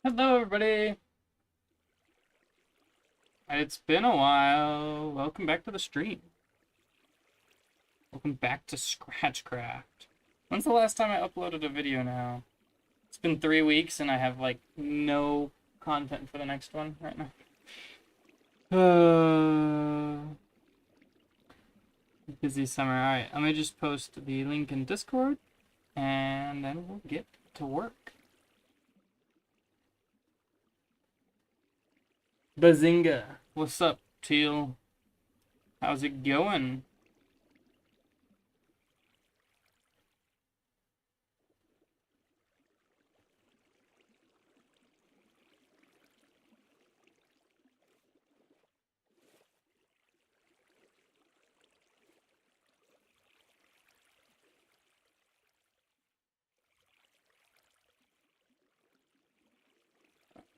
Hello, everybody. It's been a while. Welcome back to the stream. Welcome back to ScratchCraft. When's the last time I uploaded a video now? It's been 3 weeks and I have like no content for the next one right now. Busy summer. Alright, I'm gonna just post the link in Discord and then we'll get to work. Bazinga. What's up, Teal? How's it going?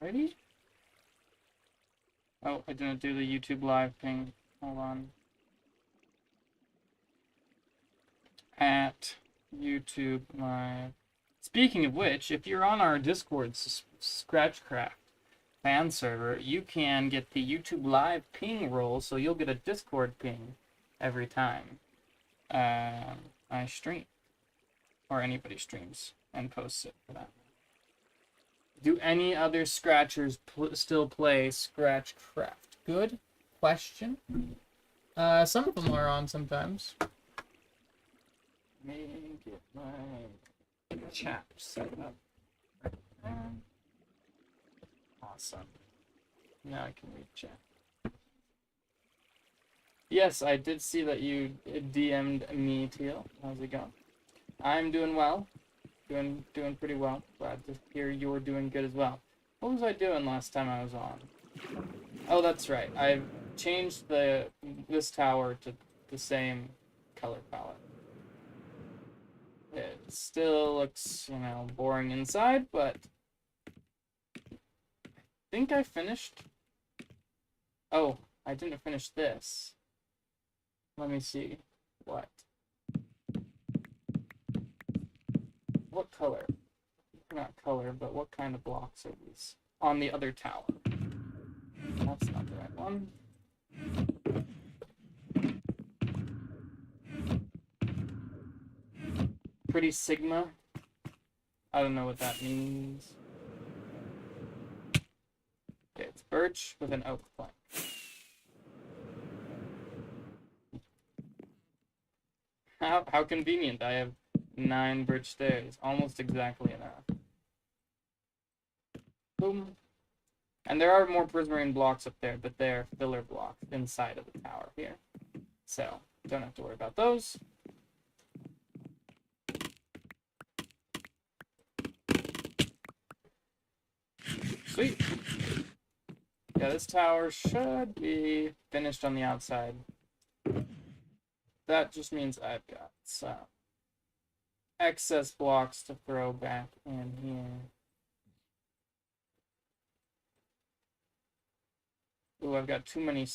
Ready? Oh, I didn't do the YouTube live thing. Hold on. At YouTube live. Speaking of which, if you're on our Discord ScratchCraft fan server, you can get the YouTube live ping roll, so you'll get a Discord ping every time I stream, or anybody streams and posts it for that. Do any other Scratchers still play ScratchCraft? Good question. Some of them are on sometimes. Let me get my chat set up. Awesome. Now I can read chat. Yes, I did see that you DM'd me, Teal. How's it going? I'm doing well. Doing pretty well. Glad to hear you're doing good as well. What was I doing last time I was on? Oh, that's right. I've changed this tower to the same color palette. It still looks, boring inside, but I think I finished. Oh, I didn't finish this. Let me see. What color? Not color, but what kind of blocks are these? On the other tower. That's not the right one. Pretty Sigma. I don't know what that means. Okay, it's birch with an oak plank. How convenient. I have 9 birch stairs. Almost exactly enough. Boom. And there are more prismarine blocks up there, but they're filler blocks inside of the tower here. So, don't have to worry about those. Sweet. Yeah, this tower should be finished on the outside. That just means I've got some excess blocks to throw back in here. Ooh, I've got too many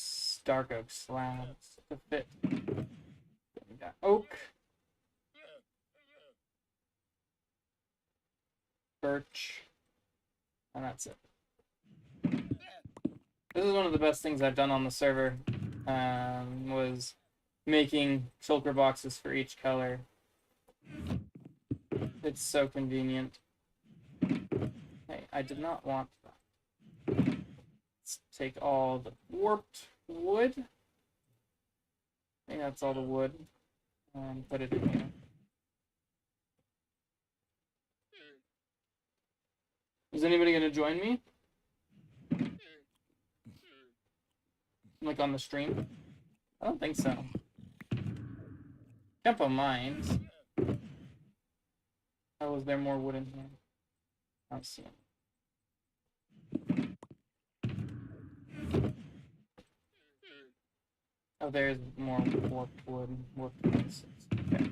dark oak slabs to fit. We got oak, birch, and that's it. This is one of the best things I've done on the server, was making shulker boxes for each color. It's so convenient. Hey, I did not want that. Let's take all the warped wood. I think that's all the wood. And put it in here. Is anybody going to join me? Like on the stream? I don't think so. Tempo Mines. Oh, was there more wood in here? I don't see it. Oh, there's more warped wood. Warped pieces. Okay.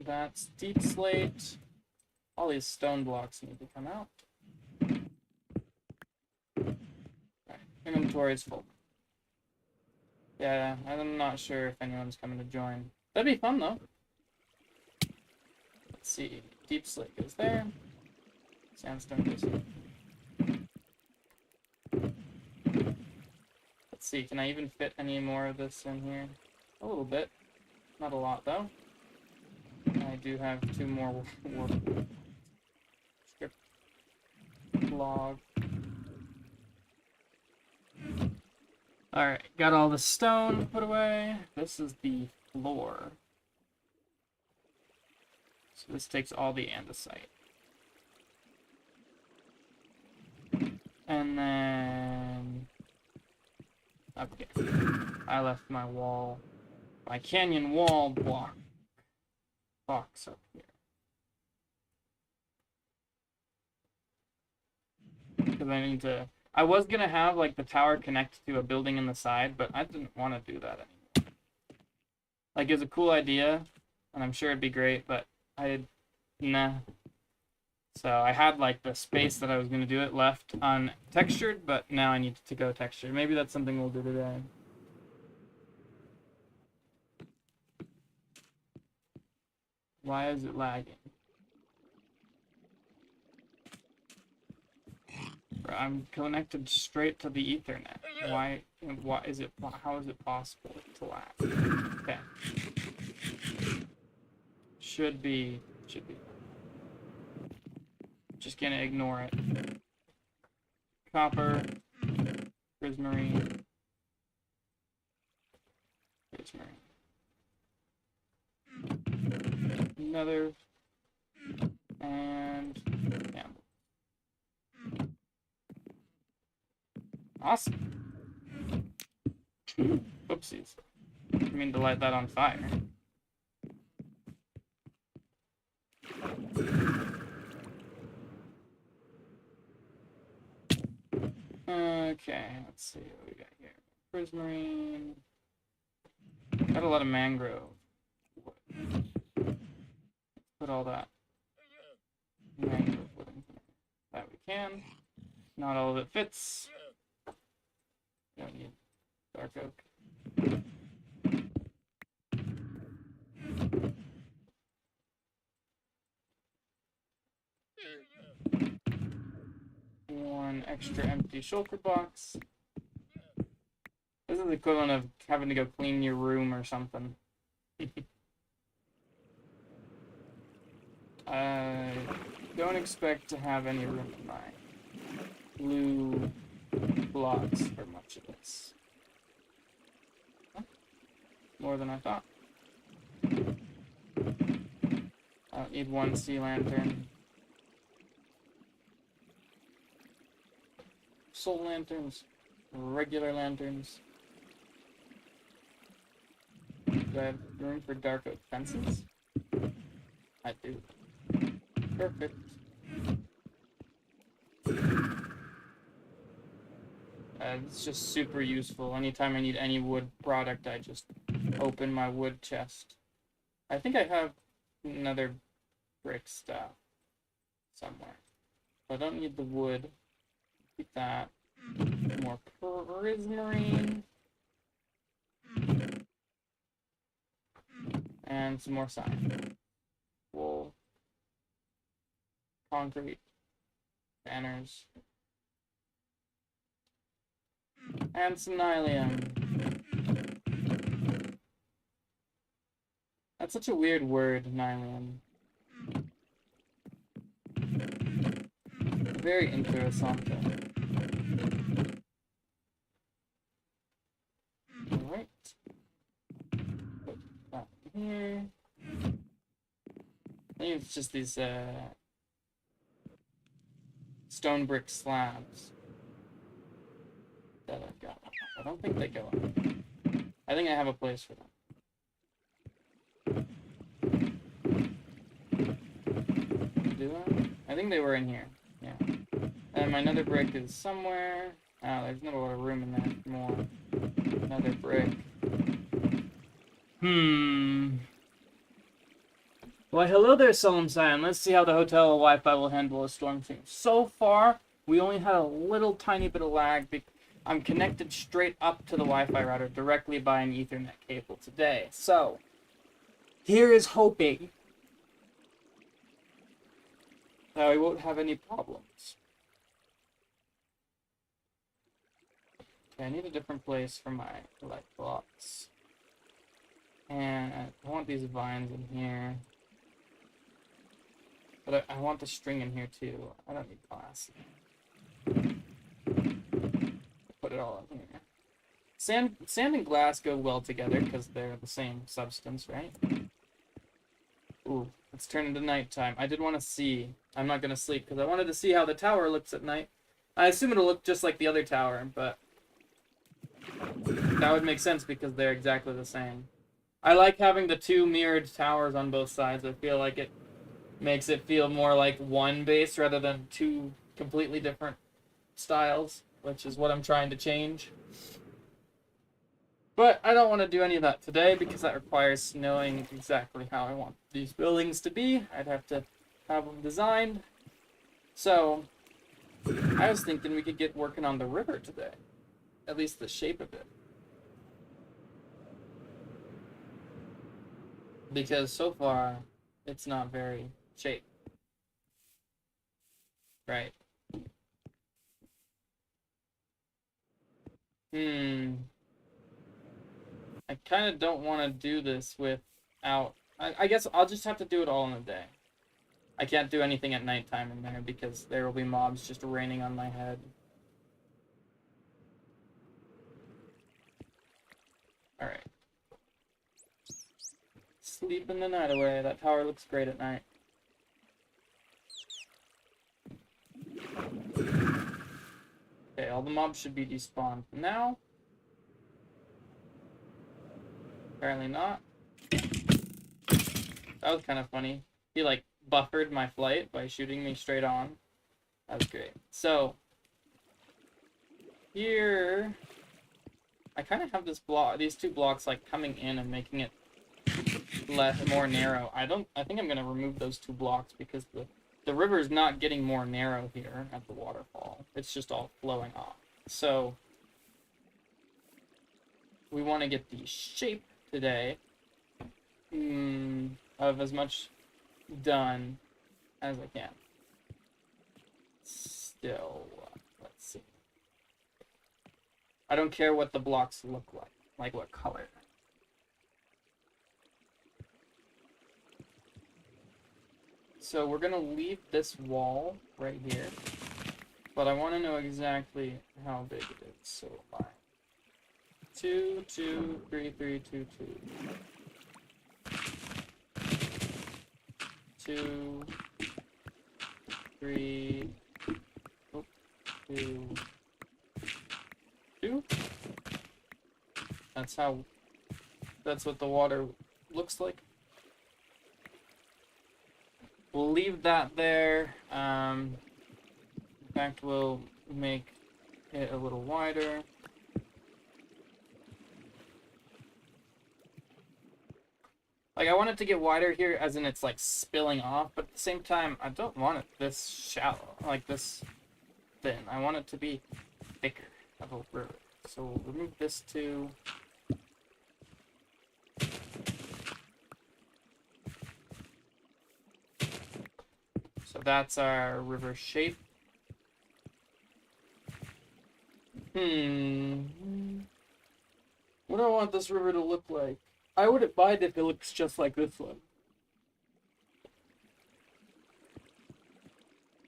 That's deep slate. All these stone blocks need to come out. Right. Inventory is full. Yeah, I'm not sure if anyone's coming to join. That'd be fun, though. Let's see. Deep slate goes there. Sandstone goes here. Let's see. Can I even fit any more of this in here? A little bit. Not a lot, though. I do have 2 more wood. Strip log. Alright, got all the stone put away. This is the floor. So this takes all the andesite. And then... okay. I left my wall, my canyon wall box up here. Because I need to... I was going to have, like, the tower connect to a building in the side, but I didn't want to do that anymore. Like, it's a cool idea, and I'm sure it'd be great, but nah. So I had, like, the space that I was going to do it left untextured, but now I need to go textured. Maybe that's something we'll do today. Why is it lagging? I'm connected straight to the Ethernet. Why is it? How is it possible to lag? Okay. Should be. Just gonna ignore it. Copper, prismarine, another, and Campbell. Awesome. Oopsies. I mean to light that on fire. Okay, let's see what we got here. Prismarine. Got a lot of mangrove. Put all that mangrove wood in here. That we can. Not all of it fits. Don't need dark oak. One extra empty shulker box. This is the equivalent of having to go clean your room or something. I don't expect to have any room in my blue blocks for much of this. More than I thought. I don't need 1 sea lantern. Soul lanterns, regular lanterns. Do I have room for dark oak fences? I do. Perfect. It's just super useful. Anytime I need any wood product, I just open my wood chest. I think I have another brick stuff somewhere. So I don't need the wood. Keep that. More prismarine. And some more sign. Wool. Concrete. Banners. And some nylium. That's such a weird word, nylium. Very interesting. Alright. Put that here. I think it's just these stone brick slabs that I've got. I don't think they go up. I think I have a place for them. Do I? I think they were in here. Yeah. And my nether brick is somewhere. Oh, there's not a lot of room in there. More. Another brick. Well, hello there, Solemn Cyan. Let's see how the hotel Wi-Fi will handle a storm soon. So far, we only had a little tiny bit of lag. I'm connected straight up to the Wi-Fi router directly by an Ethernet cable today. So, here is hoping I won't have any problems. Okay, I need a different place for my light blocks. And I want these vines in here. But I want the string in here too. I don't need glass. Put it all in here. Sand and glass go well together because they're the same substance, right? Ooh, it's turned into nighttime. I did want to see. I'm not going to sleep because I wanted to see how the tower looks at night. I assume it'll look just like the other tower, but that would make sense because they're exactly the same. I like having the two mirrored towers on both sides. I feel like it makes it feel more like one base rather than two completely different styles, which is what I'm trying to change. But I don't want to do any of that today because that requires knowing exactly how I want these buildings to be. I'd have to have them designed. So I was thinking we could get working on the river today. At least the shape of it. Because so far, it's not very shaped. Right. I kind of don't want to do this without... I guess I'll just have to do it all in a day. I can't do anything at nighttime in there because there will be mobs just raining on my head. Alright. Sleeping the night away. That tower looks great at night. Okay, all the mobs should be despawned now. Apparently not. That was kind of funny. He, like, buffered my flight by shooting me straight on. That was great. So, here... I kind of have this block, these two blocks, like, coming in and making it more narrow. I think I'm going to remove those two blocks because the river is not getting more narrow here at the waterfall. It's just all flowing off. So, we want to get the shape today of as much done as I can. Still, let's see. I don't care what the blocks look like what color. So we're gonna leave this wall right here, but I want to know exactly how big it is. So 2, 2, 3, 3, 2, 2. 2, 3, 2, 2. That's what the water looks like. We'll leave that there. In fact, we'll make it a little wider. Like, I want it to get wider here, as in it's, like, spilling off, but at the same time, I don't want it this shallow, like this thin. I want it to be thicker of a river. So we'll remove this too. So that's our river shape. What do I want this river to look like? I wouldn't mind if it looks just like this one.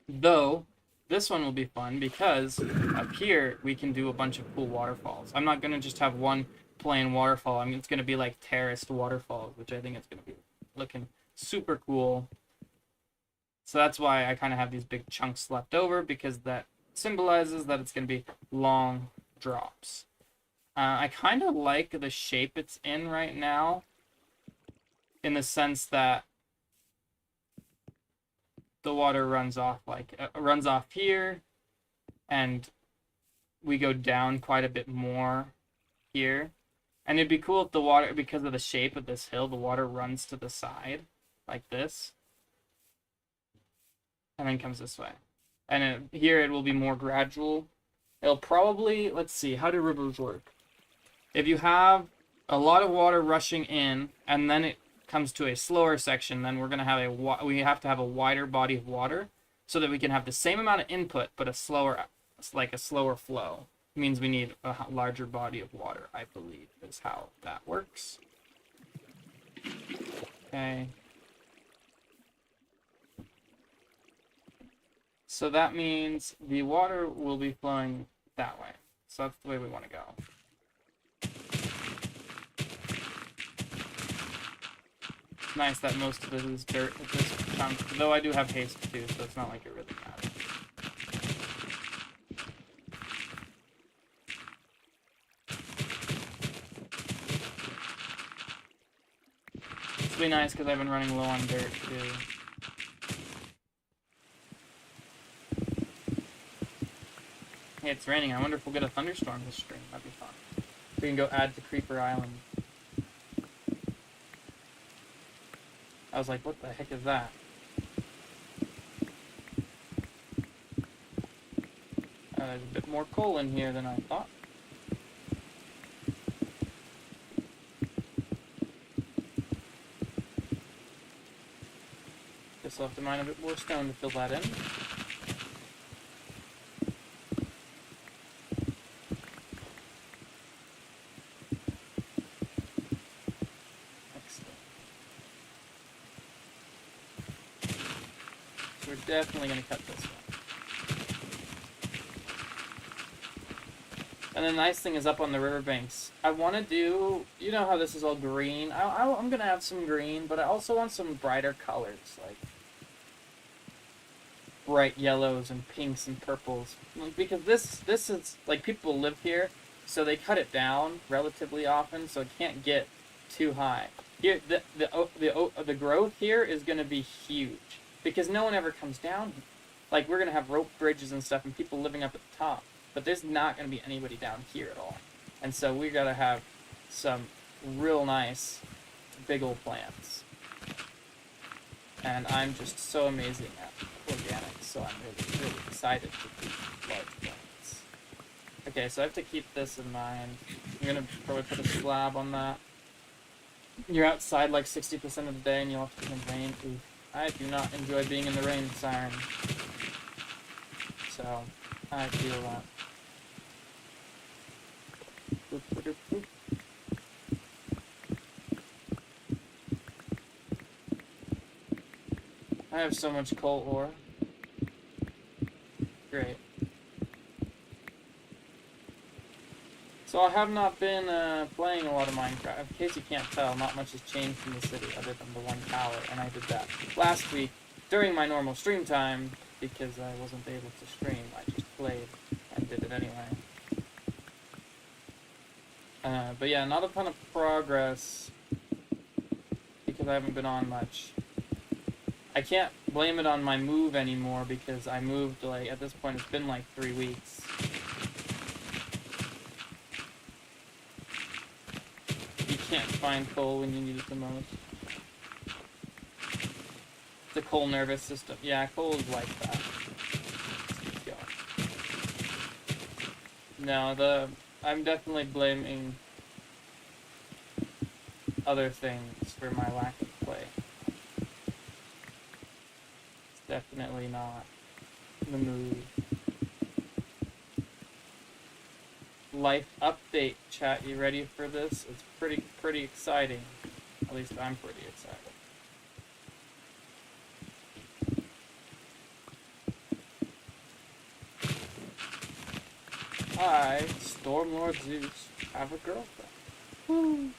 Though, this one will be fun because up here we can do a bunch of cool waterfalls. I'm not going to just have one plain waterfall. I mean, it's going to be like terraced waterfalls, which I think is going to be looking super cool. So that's why I kind of have these big chunks left over, because that symbolizes that it's going to be long drops. I kind of like the shape it's in right now, in the sense that the water runs off runs off here, and we go down quite a bit more here. And it'd be cool if the water, because of the shape of this hill, the water runs to the side like this, and then comes this way. And here it will be more gradual. It'll probably, let's see, how do rivers work? If you have a lot of water rushing in, and then it comes to a slower section, then we're gonna have we have to have a wider body of water. so that we can have the same amount of input but a slower flow. It means we need a larger body of water, I believe, is how that works. Okay. So that means the water will be flowing that way. So that's the way we want to go. It's nice that most of it is dirt at this chunk, though I do have haste too, so it's not like it really matters. It's really nice because I've been running low on dirt too. Hey, it's raining. I wonder if we'll get a thunderstorm this stream. That'd be fun. We can go add to Creeper Island. I was like, what the heck is that? There's a bit more coal in here than I thought. Guess I'll have to mine a bit more stone to fill that in. Excellent. So we're definitely going to cut this one. And the nice thing is up on the riverbanks, I want to do, you know how this is all green? I'm going to have some green, but I also want some brighter colors, like bright yellows and pinks and purples. Because this is, like, people live here, so they cut it down relatively often, so it can't get too high. Here, the growth here is going to be huge, because no one ever comes down. Like, we're going to have rope bridges and stuff, and people living up at the top. But there's not going to be anybody down here at all. And so we got to have some real nice big old plants. And I'm just so amazing at organics, so I'm really, really excited to keep large plants. Okay, so I have to keep this in mind. I'm going to probably put a slab on that. You're outside like 60% of the day and you'll have to be in the rain. Ooh, I do not enjoy being in the rain, Siren. So, I feel that. I have so much coal ore. Great. So I have not been playing a lot of Minecraft. In case you can't tell, not much has changed in the city other than the one tower, and I did that last week during my normal stream time because I wasn't able to stream. I just played and did it anyway. But yeah, not a ton of progress because I haven't been on much. I can't blame it on my move anymore because I moved, like, at this point it's been like 3 weeks. You can't find coal when you need it the most. The coal nervous system. Yeah, coal is like that. Let's keep going. No, I'm definitely blaming other things for my lack of play. It's definitely not the move. Life update, chat. You ready for this? It's pretty exciting. At least I'm pretty excited. I, Stormlord Zeus, have a girlfriend. Woo.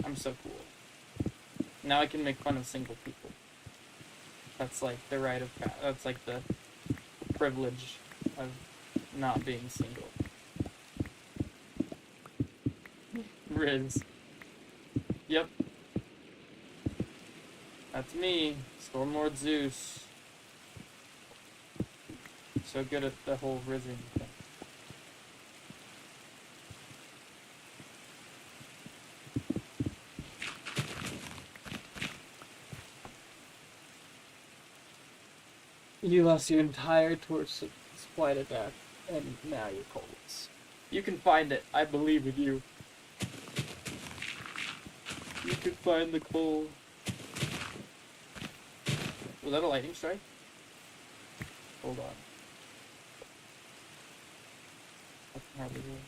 I'm so cool. Now I can make fun of single people. That's like the right of that's like the privilege of not being single. Riz. Yep. That's me, Stormlord Zeus. So good at the whole rizzing thing. You lost your entire torch supply to death, and now you're cold. You can find it. I believe in you. You can find the coal. Was that a lightning strike? Hold on. I can hardly hear.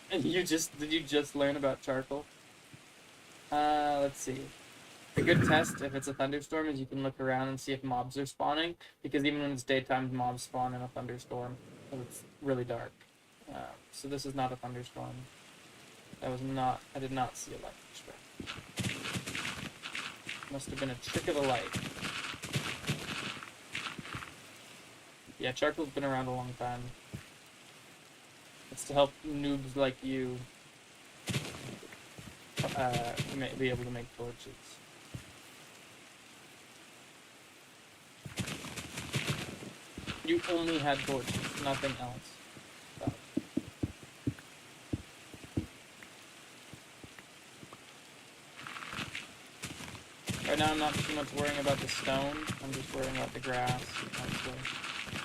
And did you just learn about charcoal? Let's see. A good test, if it's a thunderstorm, is you can look around and see if mobs are spawning, because even when it's daytime, mobs spawn in a thunderstorm, because it's really dark. So this is not a thunderstorm. I did not see a lightning strike. Must have been a trick of the light. Yeah, charcoal's been around a long time. It's to help noobs like you be able to make torches. You only had torches, nothing else. So. Right now I'm not too much worrying about the stone, I'm just worrying about the grass, honestly.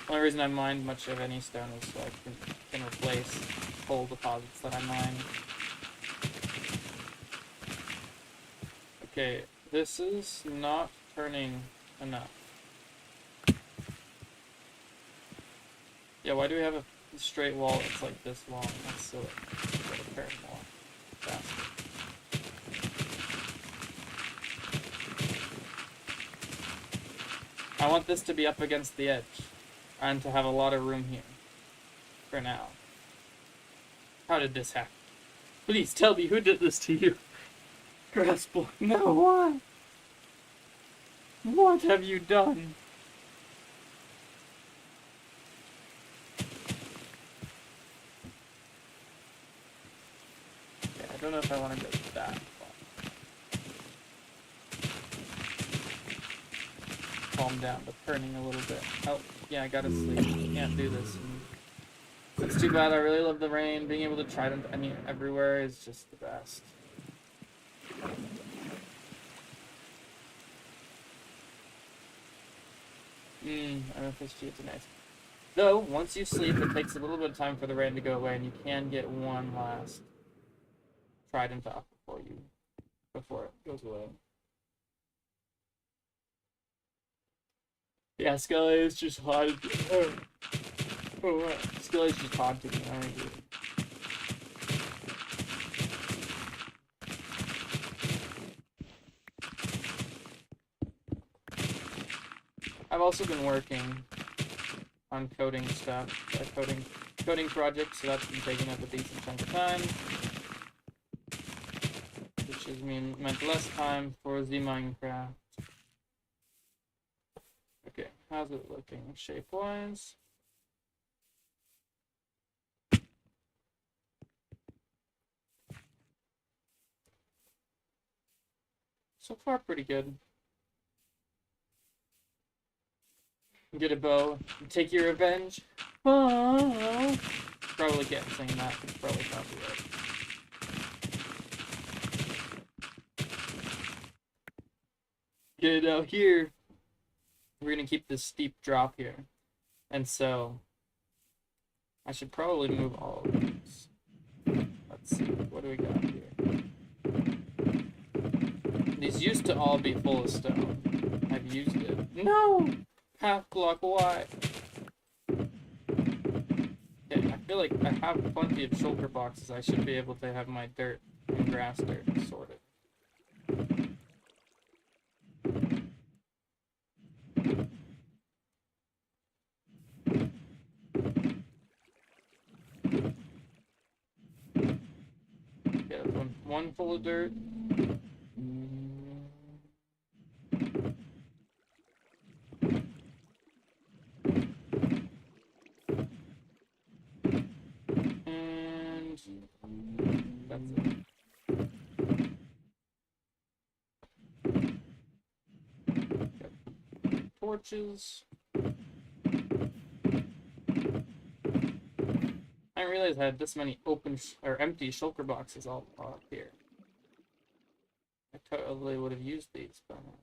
The only reason I mined much of any stone is so I can replace coal deposits that I mine. Okay, this is not turning enough. Yeah, why do we have a straight wall that's like this long? That's silly. Gotta turn more faster. I want this to be up against the edge, and to have a lot of room here. For now. How did this happen? Please tell me who did this to you. Graspel. No, why? What have you done? Okay, I don't know if I want to go that far. Calm down, but turning a little bit. Oh, yeah, I gotta sleep. Can't do this. It's too bad. I really love the rain. Being able to trident everywhere is just the best. MFSG, it's nice. Though, once you sleep, it takes a little bit of time for the rain to go away, and you can get one last trident off before it goes away. Yeah, Skelly is just haunted. Skelly's just haunting me. I agree. I've also been working on coding stuff, coding projects, so that's been taking up a decent chunk of time, which has meant less time for the Minecraft. Okay, how's it looking shape-wise? So far, pretty good. Get a bow, take your revenge. Oh, probably can't sing that. It's probably copyright. Get it out here. We're gonna keep this steep drop here, and so I should probably move all of these. Let's see, what do we got here? These used to all be full of stone. I've used it. No! Half block, why? Okay, I feel like I have plenty of shulker boxes. I should be able to have my dirt and grass dirt sorted. Okay, that's one full of dirt. That's it. Torches. I didn't realize I had this many open or empty shulker boxes all up here. I totally would have used these by now.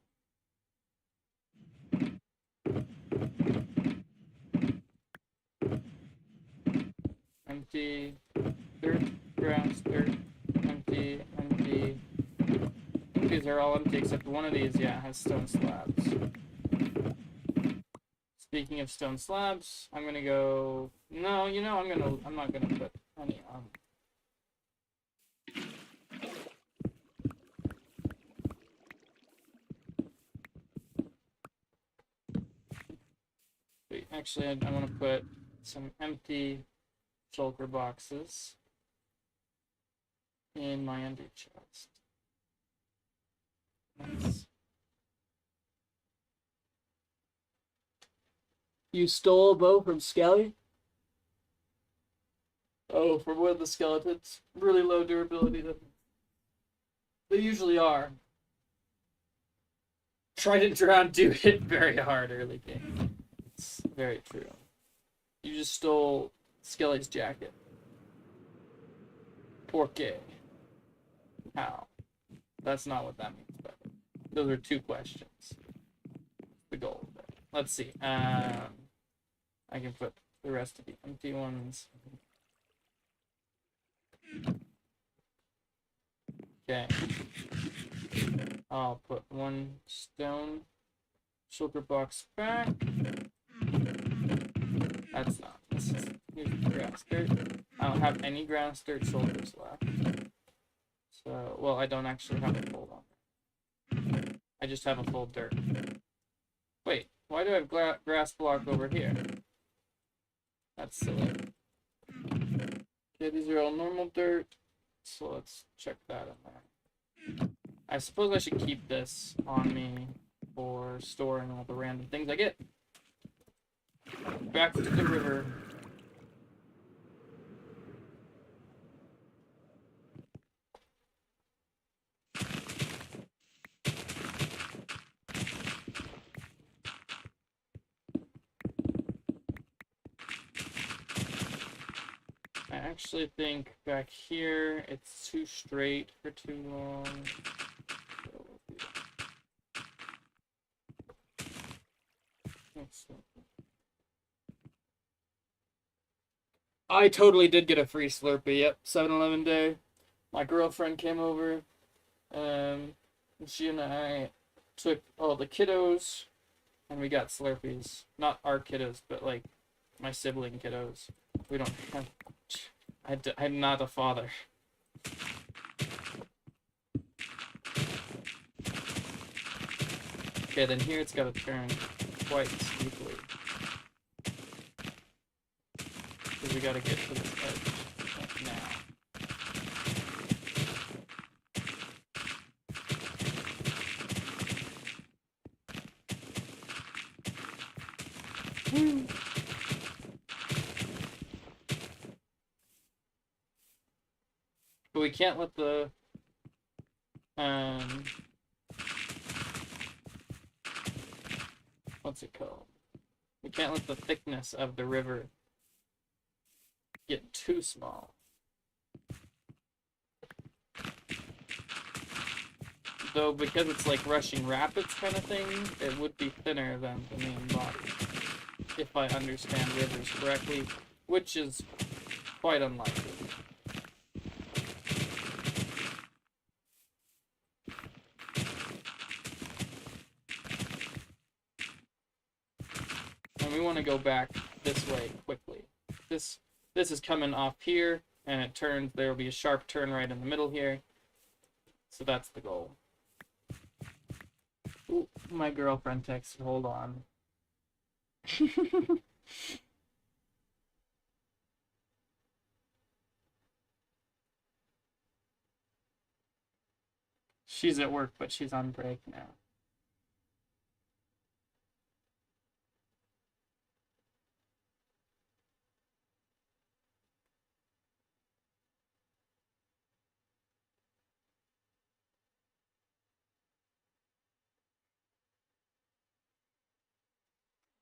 Empty, dirt, grass, dirt, empty, empty, Slurpees are all empty except one of these, yeah, has stone slabs. Speaking of stone slabs, I'm gonna go. No, you know, I'm not gonna put any on. Wait, actually, I want to put some empty shulker boxes in my ender chest. Nice. You stole a bow from Skelly? Oh, from one of the skeletons. Really low durability. They usually are. Trident Drown do hit very hard early game. It's very true. You just stole Skelly's jacket. Porque? How? That's not what that means, but those are two questions. The goal. Let's see. I can put the rest of the empty ones. Okay. I'll put one stone shulker box back. That's not. This is grass dirt. I don't have any grass dirt shoulders left. So, well, I don't actually have a full one. I just have a full dirt. Wait, why do I have grass block over here? That's silly. Okay, these are all normal dirt. So let's check that in there. I suppose I should keep this on me for storing all the random things I get. Back to the river. I actually think back here it's too straight for too long. I totally did get a free Slurpee. Yep, 7-Eleven day. My girlfriend came over, and she and I took all the kiddos, and we got Slurpees. Not our kiddos, but like my sibling kiddos. We don't have. I'm not a father. Okay, then here it's got to turn quite steeply. Because we got to get to this edge like now. Woo. But we can't let the what's it called? We can't let the thickness of the river get too small. Though because it's like rushing rapids kind of thing, it would be thinner than the main body. If I understand rivers correctly, which is quite unlikely. And we want to go back this way quickly. This is coming off here, and it turns. There will be a sharp turn right in the middle here. So that's the goal. Ooh, my girlfriend texted. Hold on. She's at work, but she's on break now.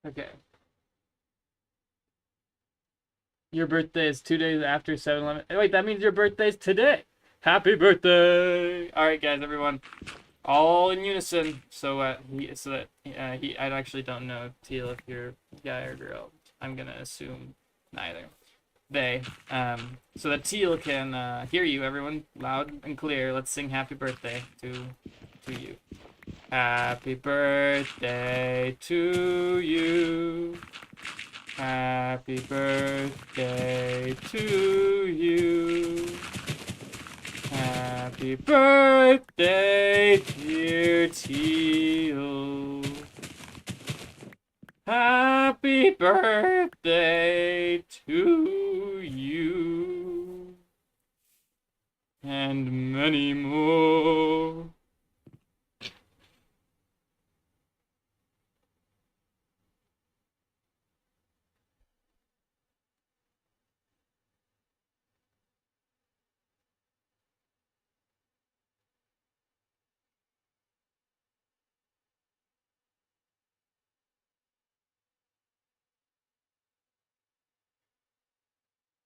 Okay. Your birthday is 2 days after 7-Eleven. Wait, that means your birthday's today. Happy birthday! All right, guys, everyone, all in unison. So I actually don't know, Teal, if you're guy or girl. I'm gonna assume neither. They. So that Teal can hear you, everyone, loud and clear. Let's sing happy birthday to to you. Happy birthday to you. Happy birthday to you. Happy birthday, dear Teal. Happy birthday to you. And many more.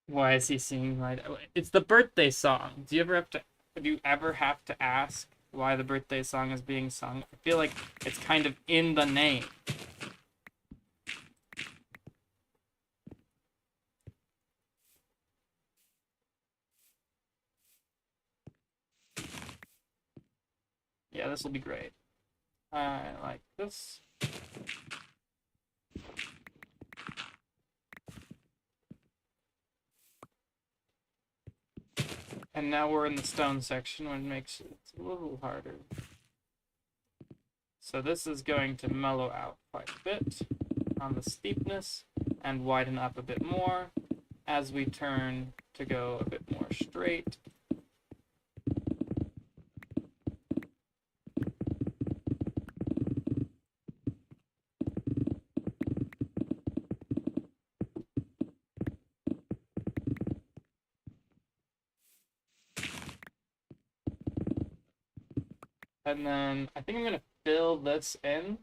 Why is he singing right? It's the birthday song. Do you ever have to ask why the birthday song is being sung? I feel like it's kind of in the name. Yeah, this will be great. I like this. And now we're in the stone section, which makes it a little harder. So this is going to mellow out quite a bit on the steepness and widen up a bit more as we turn to go a bit more straight. And then I think I'm going to fill this in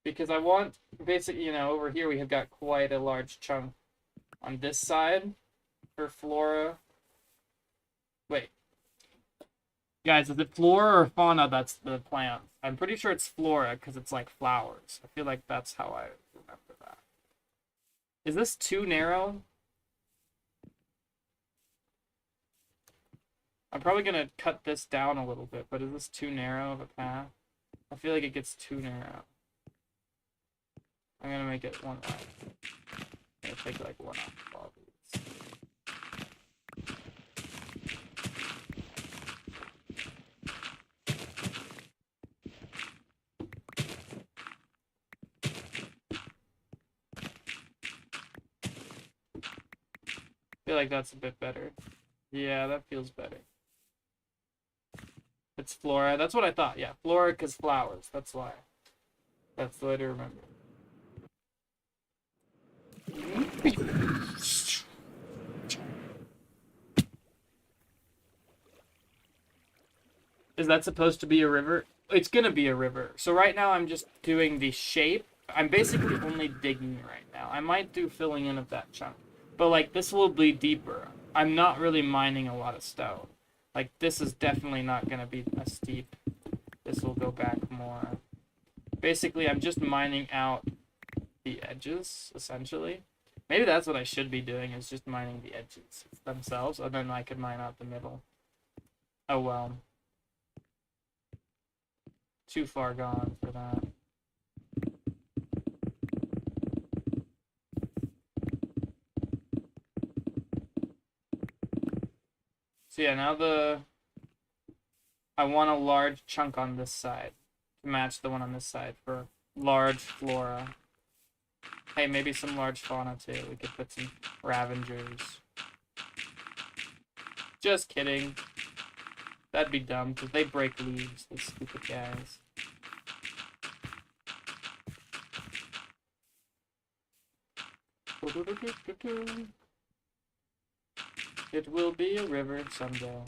because I want basically, over here we have got quite a large chunk on this side for flora. Wait. Guys, is it flora or fauna that's the plant? I'm pretty sure it's flora because it's like flowers. I feel like that's how I remember that. Is this too narrow? I'm probably going to cut this down a little bit, but is this too narrow of a path? I feel like it gets too narrow. I'm going to make it one line. I'm going to take like one off of all these. I feel like that's a bit better. Yeah, that feels better. It's flora. That's what I thought. Yeah, flora because flowers. That's why. That's the way to remember. Is that supposed to be a river? It's gonna be a river. So right now I'm just doing the shape. I'm basically only digging right now. I might do filling in of that chunk. But like this will be deeper. I'm not really mining a lot of stone. Like this is definitely not gonna be as steep. This will go back more. Basically I'm just mining out the edges, essentially. Maybe that's what I should be doing, is just mining the edges themselves, and then I could mine out the middle. Oh well. Too far gone for that. So yeah, now I want a large chunk on this side to match the one on this side for large flora. Hey, maybe some large fauna too. We could put some ravengers. Just kidding. That'd be dumb, because they break leaves, those stupid guys. It will be a river someday.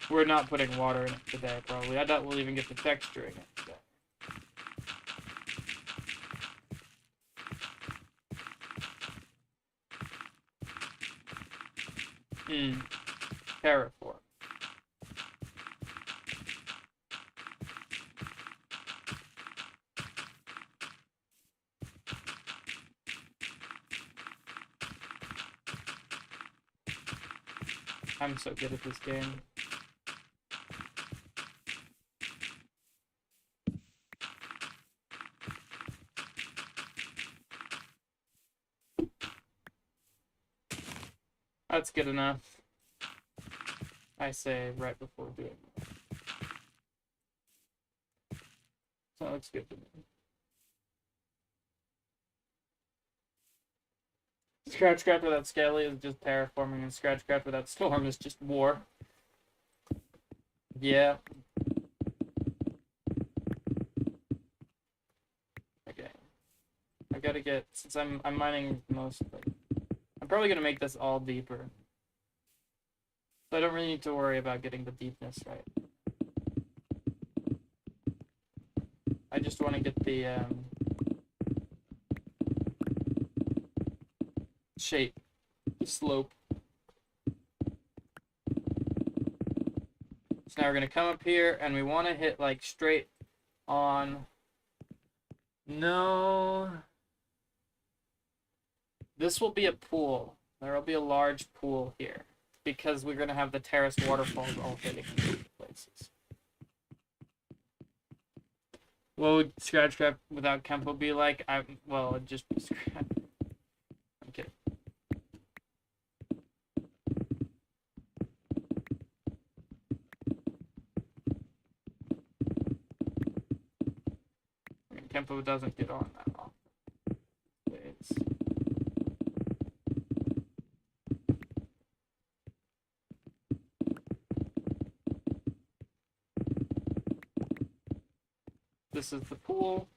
We're not putting water in it today, probably. I doubt we'll even get the texture in it today. Terraform. I'm so good at this game. That's good enough. I say right before doing that. So that looks good to me. ScratchCraft without Scaly is just terraforming, and ScratchCraft without Storm is just war. Yeah. Okay. I gotta get, since I'm mining mostly. I'm probably gonna make this all deeper. So I don't really need to worry about getting the deepness right. I just want to get the shape, the slope. So now we're gonna come up here and we want to hit like straight on. No. This will be a pool. There will be a large pool here because we're gonna have the terraced waterfalls all hitting in places. What would ScratchCraft without Kempo be like? Well, it'd just be Scratch. I'm kidding. I mean, Kempo doesn't get on that often. This is the pool.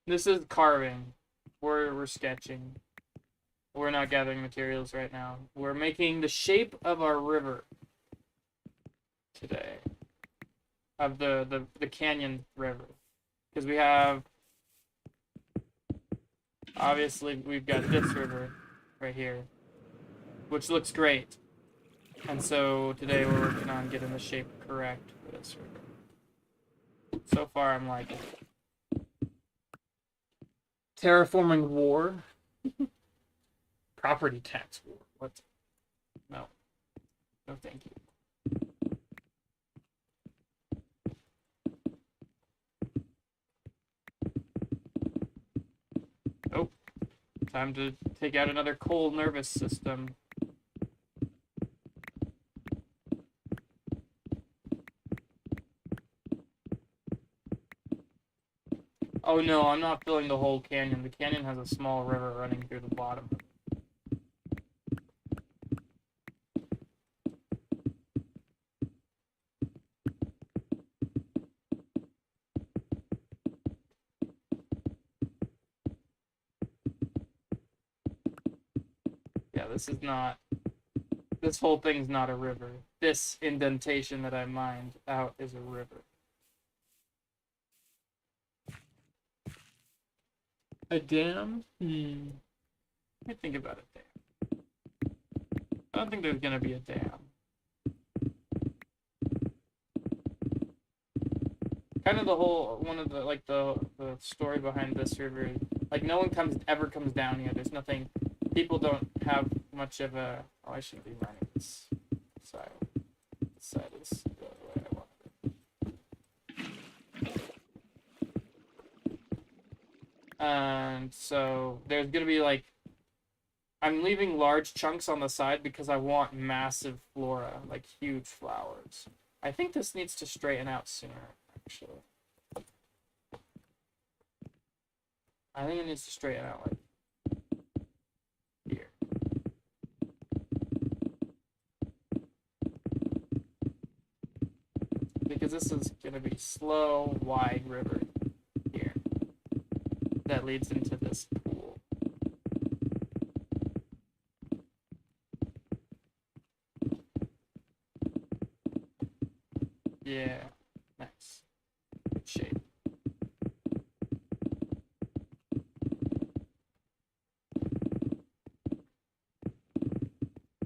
This is carving. We're sketching. We're not gathering materials right now. We're making the shape of our river today. Of the canyon river. Because we have, obviously we've got this river right here, which looks great. And so today we're working on getting the shape correct for this river. So far I'm liking it. Terraforming war? Property tax war. What? No. No, thank you. Oh. Time to take out another cold nervous system. Oh no, I'm not filling the whole canyon. The canyon has a small river running through the bottom. Yeah, this is not... This whole thing's not a river. This indentation that I mined out is a river. A dam? Let me think about a dam. I don't think there's gonna be a dam. Kind of the whole, one of the, like, the story behind this river, like, no one ever comes down here. There's nothing, people don't have much of a, oh, I shouldn't be mining this side. This side is the way I want it. And so there's gonna be, like, I'm leaving large chunks on the side because I want massive flora, like huge flowers. I think this needs to straighten out sooner, actually. I think it needs to straighten out, like, here. Because this is gonna be slow, wide river here that leads into this pool. Yeah, nice. Good shape.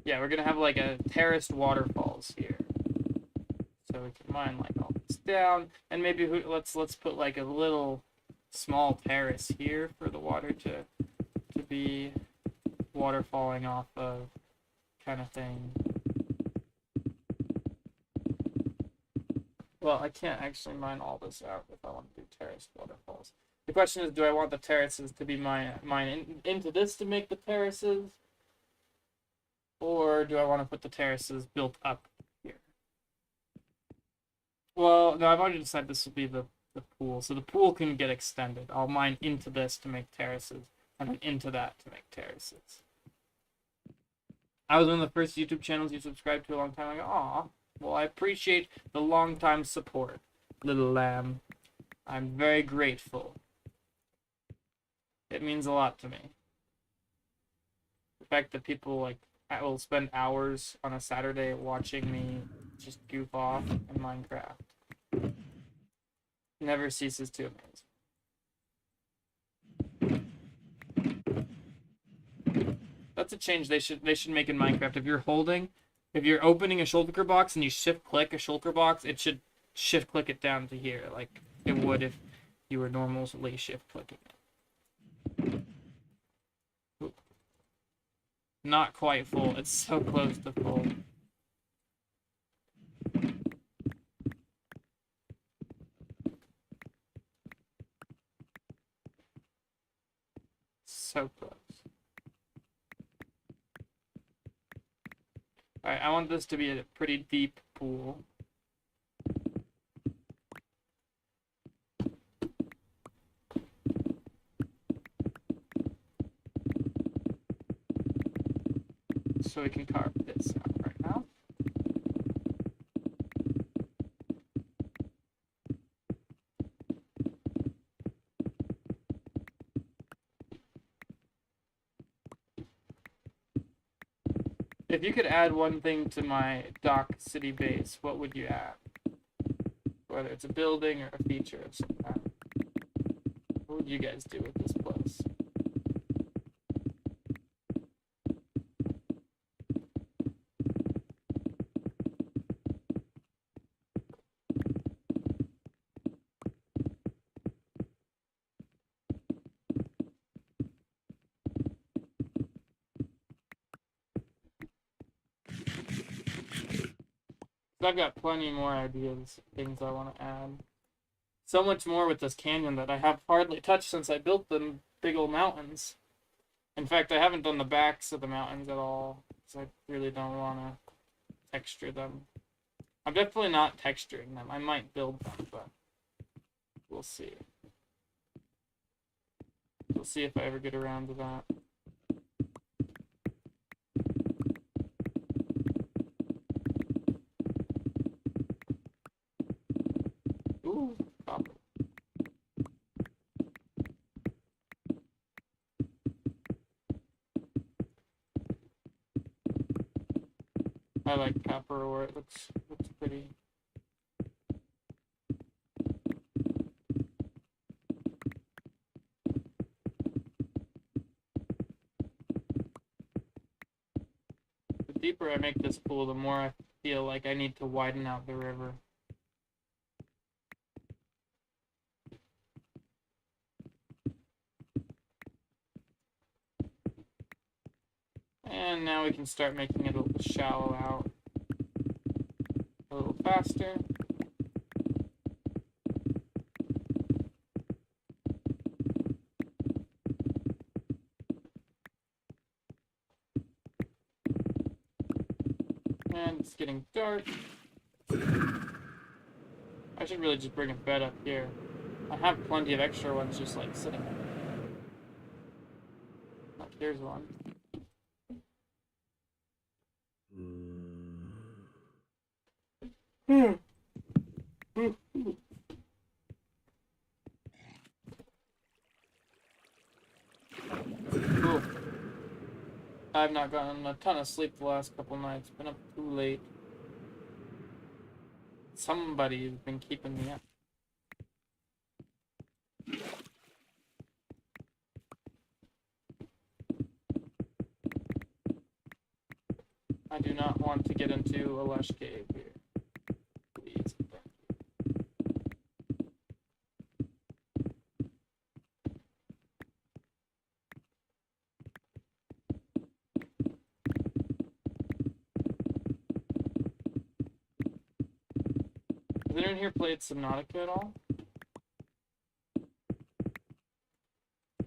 Yeah, we're gonna have like a terraced waterfalls here. So we can mine like all this down, and maybe let's put like a little small terrace here for the water to be water falling off of, kind of thing. Well, I can't actually mine all this out if I want to do terraced waterfalls. The question is, do I want the terraces to be mine into this to make the terraces? Or do I want to put the terraces built up here? Well, no, I've already decided this will be the pool. So the pool can get extended. I'll mine into this to make terraces, and then into that to make terraces. I was one of the first YouTube channels you subscribed to a long time ago. Aw. Well, I appreciate the long time support, little lamb. I'm very grateful. It means a lot to me. The fact that people like will spend hours on a Saturday watching me just goof off in Minecraft never ceases to amaze. That's a change they should make in Minecraft. If you're opening a shulker box and you shift click a shulker box, it should shift click it down to here, like it would if you were normally shift clicking it. Ooh. Not quite full. It's so close to full. So close. Alright, I want this to be a pretty deep pool. So we can carve this out right now. If you could add one thing to my dock city base, what would you add? Whether it's a building or a feature of some kind. What would you guys do with this place? I've got plenty more ideas, things I want to add. So much more with this canyon that I have hardly touched since I built them big old mountains. In fact, I haven't done the backs of the mountains at all, because I really don't want to texture them. I'm definitely not texturing them. I might build them, but we'll see. We'll see if I ever get around to that. Ooh, copper. I like copper ore. It looks pretty. The deeper I make this pool, the more I feel like I need to widen out the river. And now we can start making it a little shallow out a little faster. And it's getting dark. I should really just bring a bed up here. I have plenty of extra ones just like sitting there. Oh, here's one. Cool. I've not gotten a ton of sleep the last couple nights. Been up too late. Somebody's been keeping me up. I do not want to get into a lush cave here. Please. Is anyone here played Subnautica at all?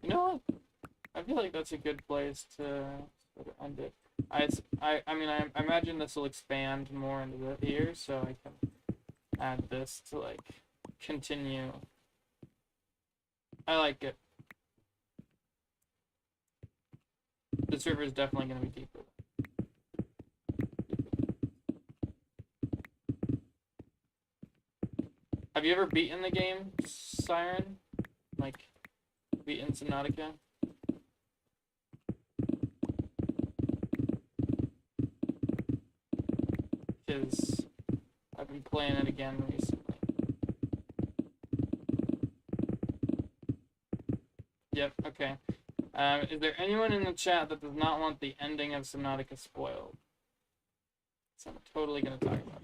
You know what? I feel like that's a good place to end it. I mean, I imagine this will expand more into the year, so I can add this to, like, continue. I like it. The server is definitely going to be deeper. Have you ever beaten the game, Siren? Like, beaten Subnautica? Because I've been playing it again recently. Yep, okay. Is there anyone in the chat that does not want the ending of Subnautica spoiled? So I'm totally going to talk about it.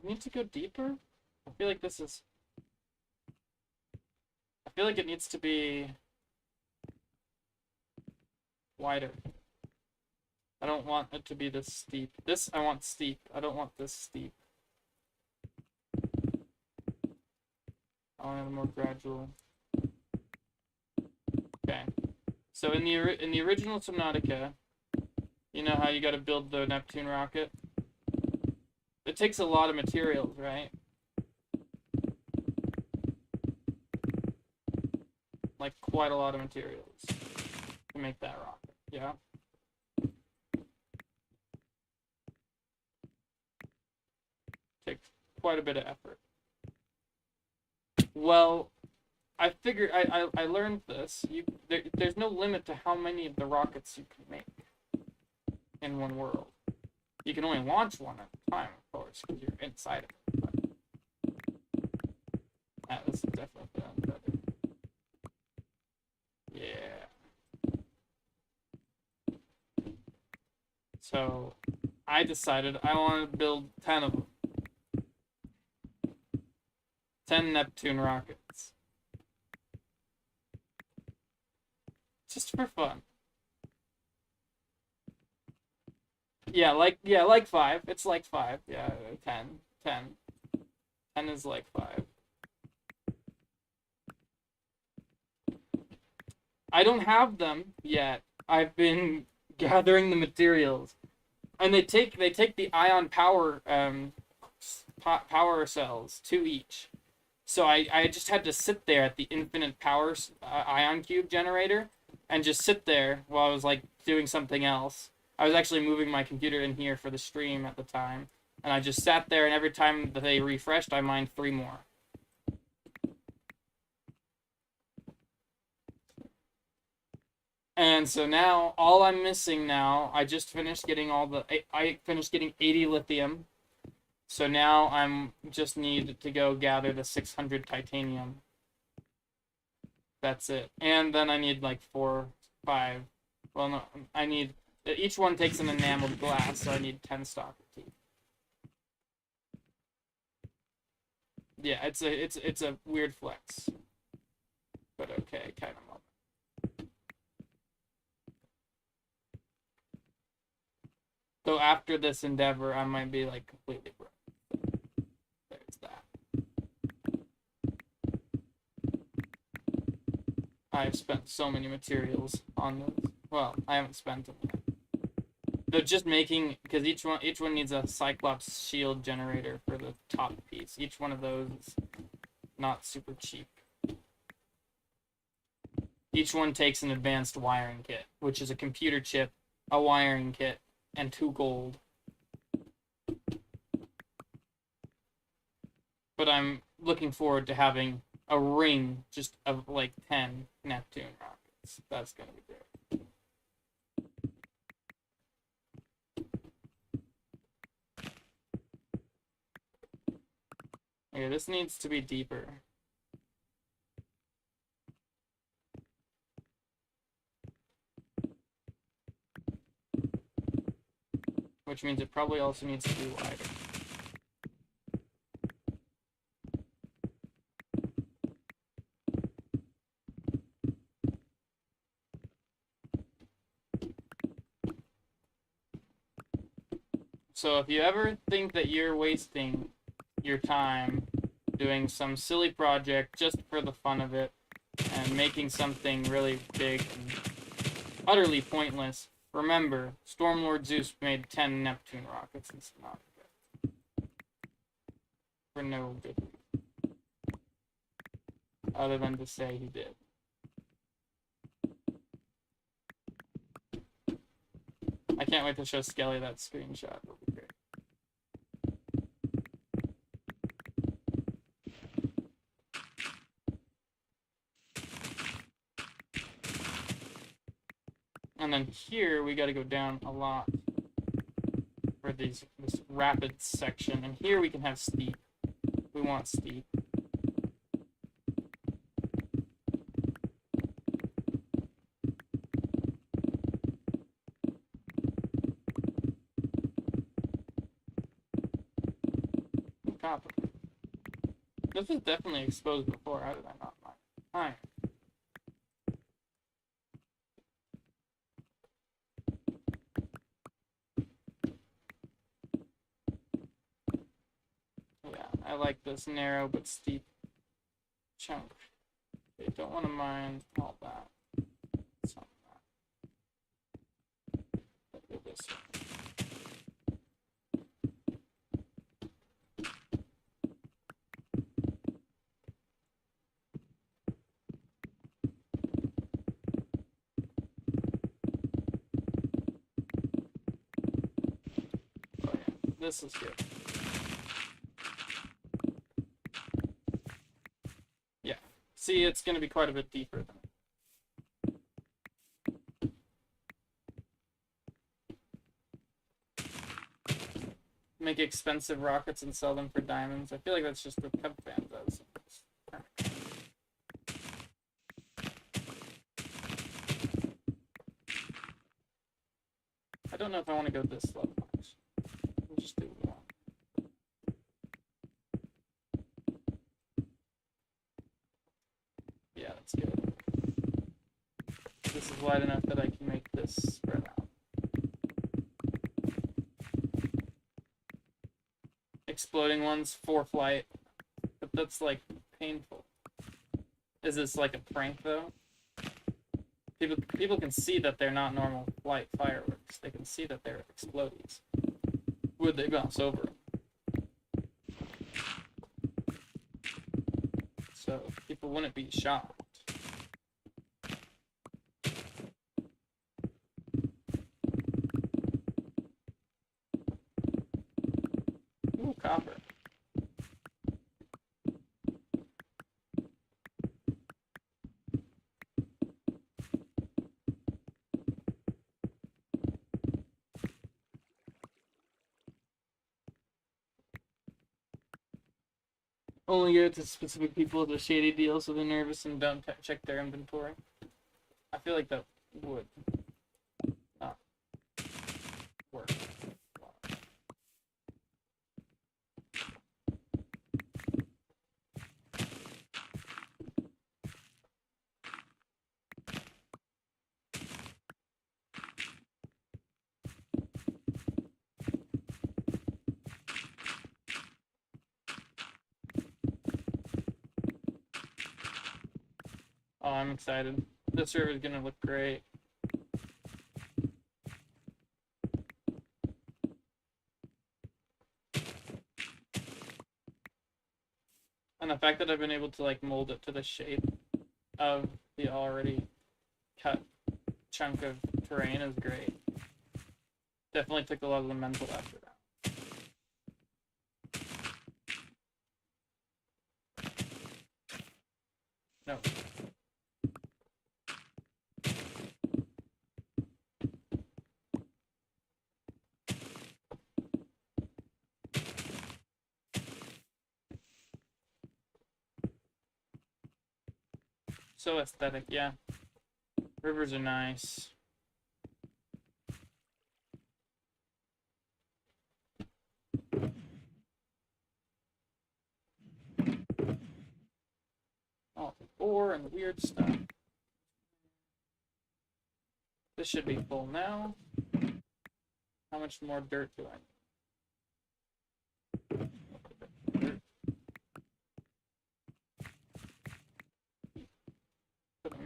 We need to go deeper? I feel like this is... I feel like it needs to be wider. I don't want it to be this steep. This, I want steep. I don't want this steep. I want it more gradual. Okay. So in the original Subnautica, you know how you got to build the Neptune rocket? It takes a lot of materials, right? Like quite a lot of materials to make that rocket. Yeah. Takes quite a bit of effort. Well, I figured I learned this. There's no limit to how many of the rockets you can make in one world. You can only launch one at a time, of course, because you're inside of it. But, this is definitely feeling better. Yeah. So I decided I wanted to build 10 of them. 10 Neptune rockets. Just for fun. Yeah, like 5. It's like 5. Yeah, 10. 10. 10 is like 5. I don't have them yet. I've been gathering the materials. And they take the ion power power cells, 2 each. So I just had to sit there at the infinite power ion cube generator and just sit there while I was like doing something else. I was actually moving my computer in here for the stream at the time, and I just sat there, and every time that they refreshed, I mined 3 more. And so now all I'm missing now, I just finished getting I finished getting 80 lithium. So now I'm just need to go gather the 600 titanium. That's it. And then I need like 4, 5. Well, no, I need... Each one takes an enameled glass, so I need 10 stalker teeth. Yeah, it's a weird flex. But okay, kind of love it. So after this endeavor, I might be like completely broke. There's that. I've spent so many materials on this. Well, I haven't spent them yet. They're just making, because each one needs a Cyclops shield generator for the top piece. Each one of those is not super cheap. Each one takes an advanced wiring kit, which is a computer chip, a wiring kit, and 2 gold. But I'm looking forward to having a ring just of like 10 Neptune rockets. That's gonna be great. Okay, this needs to be deeper. Which means it probably also needs to be wider. So if you ever think that you're wasting your time doing some silly project just for the fun of it and making something really big and utterly pointless, remember, Stormlord Zeus made 10 Neptune rockets and some for no good reason, other than to say he did. I can't wait to show Skelly that screenshot. It'll be great. And then here we got to go down a lot for this rapid section. And here we can have steep. We want steep. Copper. This was definitely exposed before. How did I not mind? Iron. Yeah, I like this narrow but steep chunk. Okay, don't want to mine all that. Some of that. But do this one. Oh yeah, this is good. Yeah, see, it's going to be quite a bit deeper than make expensive rockets and sell them for diamonds. I feel like that's just what Cubfan does. I don't know if I want to go this level much. We'll just do one. Yeah, that's good. This is wide enough that I can make this spread out. Exploding ones for flight, but that's like painful. Is this like a prank though? People can see that they're not normal flight fireworks. They can see that they're explodies. Would they bounce over them? So people wouldn't be shocked. Ooh, copper. Only give it to specific people with a shady deal so they're nervous and don't check their inventory. I feel like that would not work. Oh, I'm excited. This server is gonna look great. And the fact that I've been able to like mold it to the shape of the already cut chunk of terrain is great. Definitely took a lot of the mental effort out. No. So aesthetic, yeah. Rivers are nice. All the ore and the weird stuff. This should be full now. How much more dirt do I need?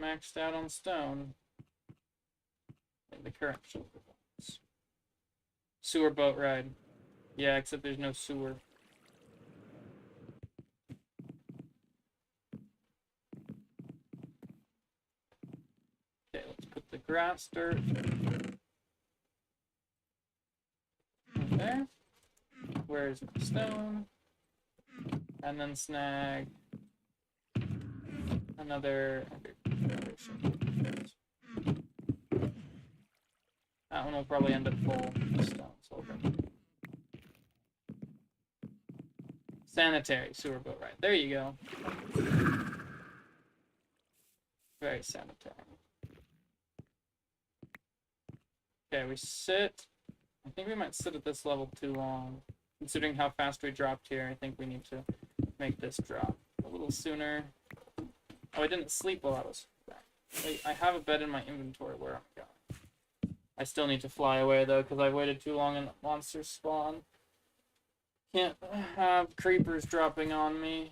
maxed out on stone. Like the current shoulder boats. Sewer boat ride. Yeah, except there's no sewer. Okay, let's put the grass dirt in there. Where's the stone? And then snag another that one will probably end up full of stones over. Sanitary sewer boat ride. There you go. Very sanitary. Okay, we sit. I think we might sit at this level too long. Considering how fast we dropped here, I think we need to make this drop a little sooner. Oh, I didn't sleep while I was back. I have a bed in my inventory. Where am I going? I still need to fly away, though, because I waited too long and monsters spawn. Can't have creepers dropping on me.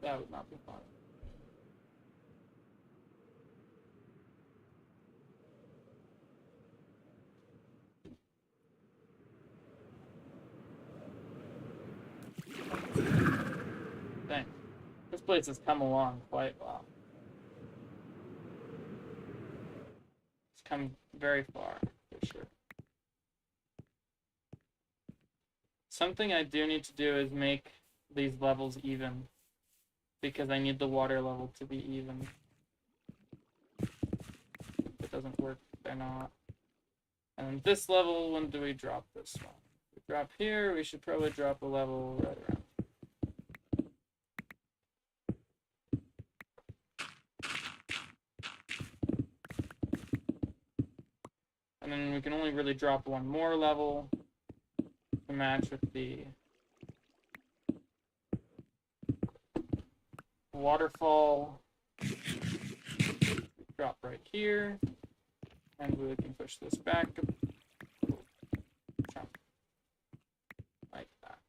That would not be fun. Dang. This place has come along quite well. It's come very far, for sure. Something I do need to do is make these levels even. Because I need the water level to be even. If it doesn't work, they're not. And then this level, when do we drop this one? We drop here, we should probably drop a level right around. And then we can only really drop one more level to match with the waterfall. Drop right here. And we can push this back a chunk. Like that.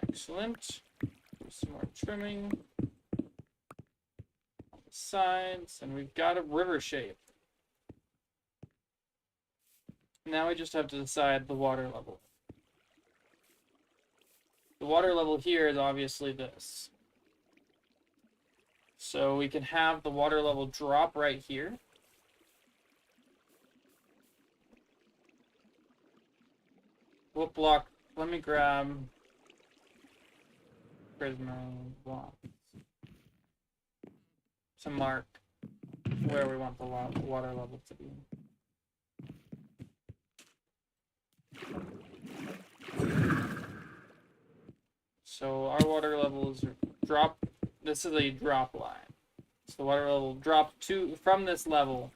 Excellent. Do some more trimming on the sides, and we've got a river shape. Now we just have to decide the water level. The water level here is obviously this. So we can have the water level drop right here. What block? Let me grab. Where's my block? To mark where we want the water level to be. So our water levels are drop. This is a drop line. So the water level drop from this level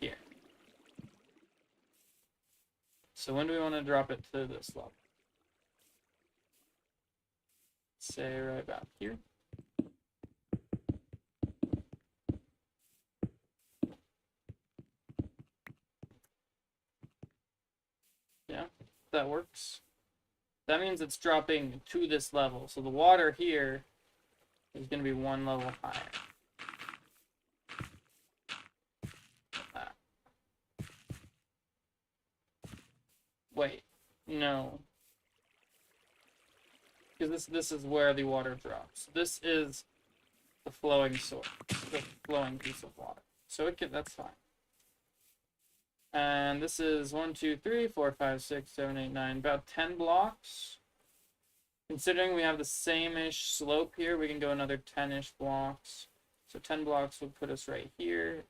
here. So when do we want to drop it to this level? Say right about here. Yeah, that works. That means it's dropping to this level. So the water here is going to be one level higher. Wait, no. Because this is where the water drops. This is the flowing source, the flowing piece of water. So that's fine. And this is 1, 2, 3, 4, 5, 6, 7, 8, 9, about 10 blocks. Considering we have the same-ish slope here, we can go another 10-ish blocks. So 10 blocks would put us right here.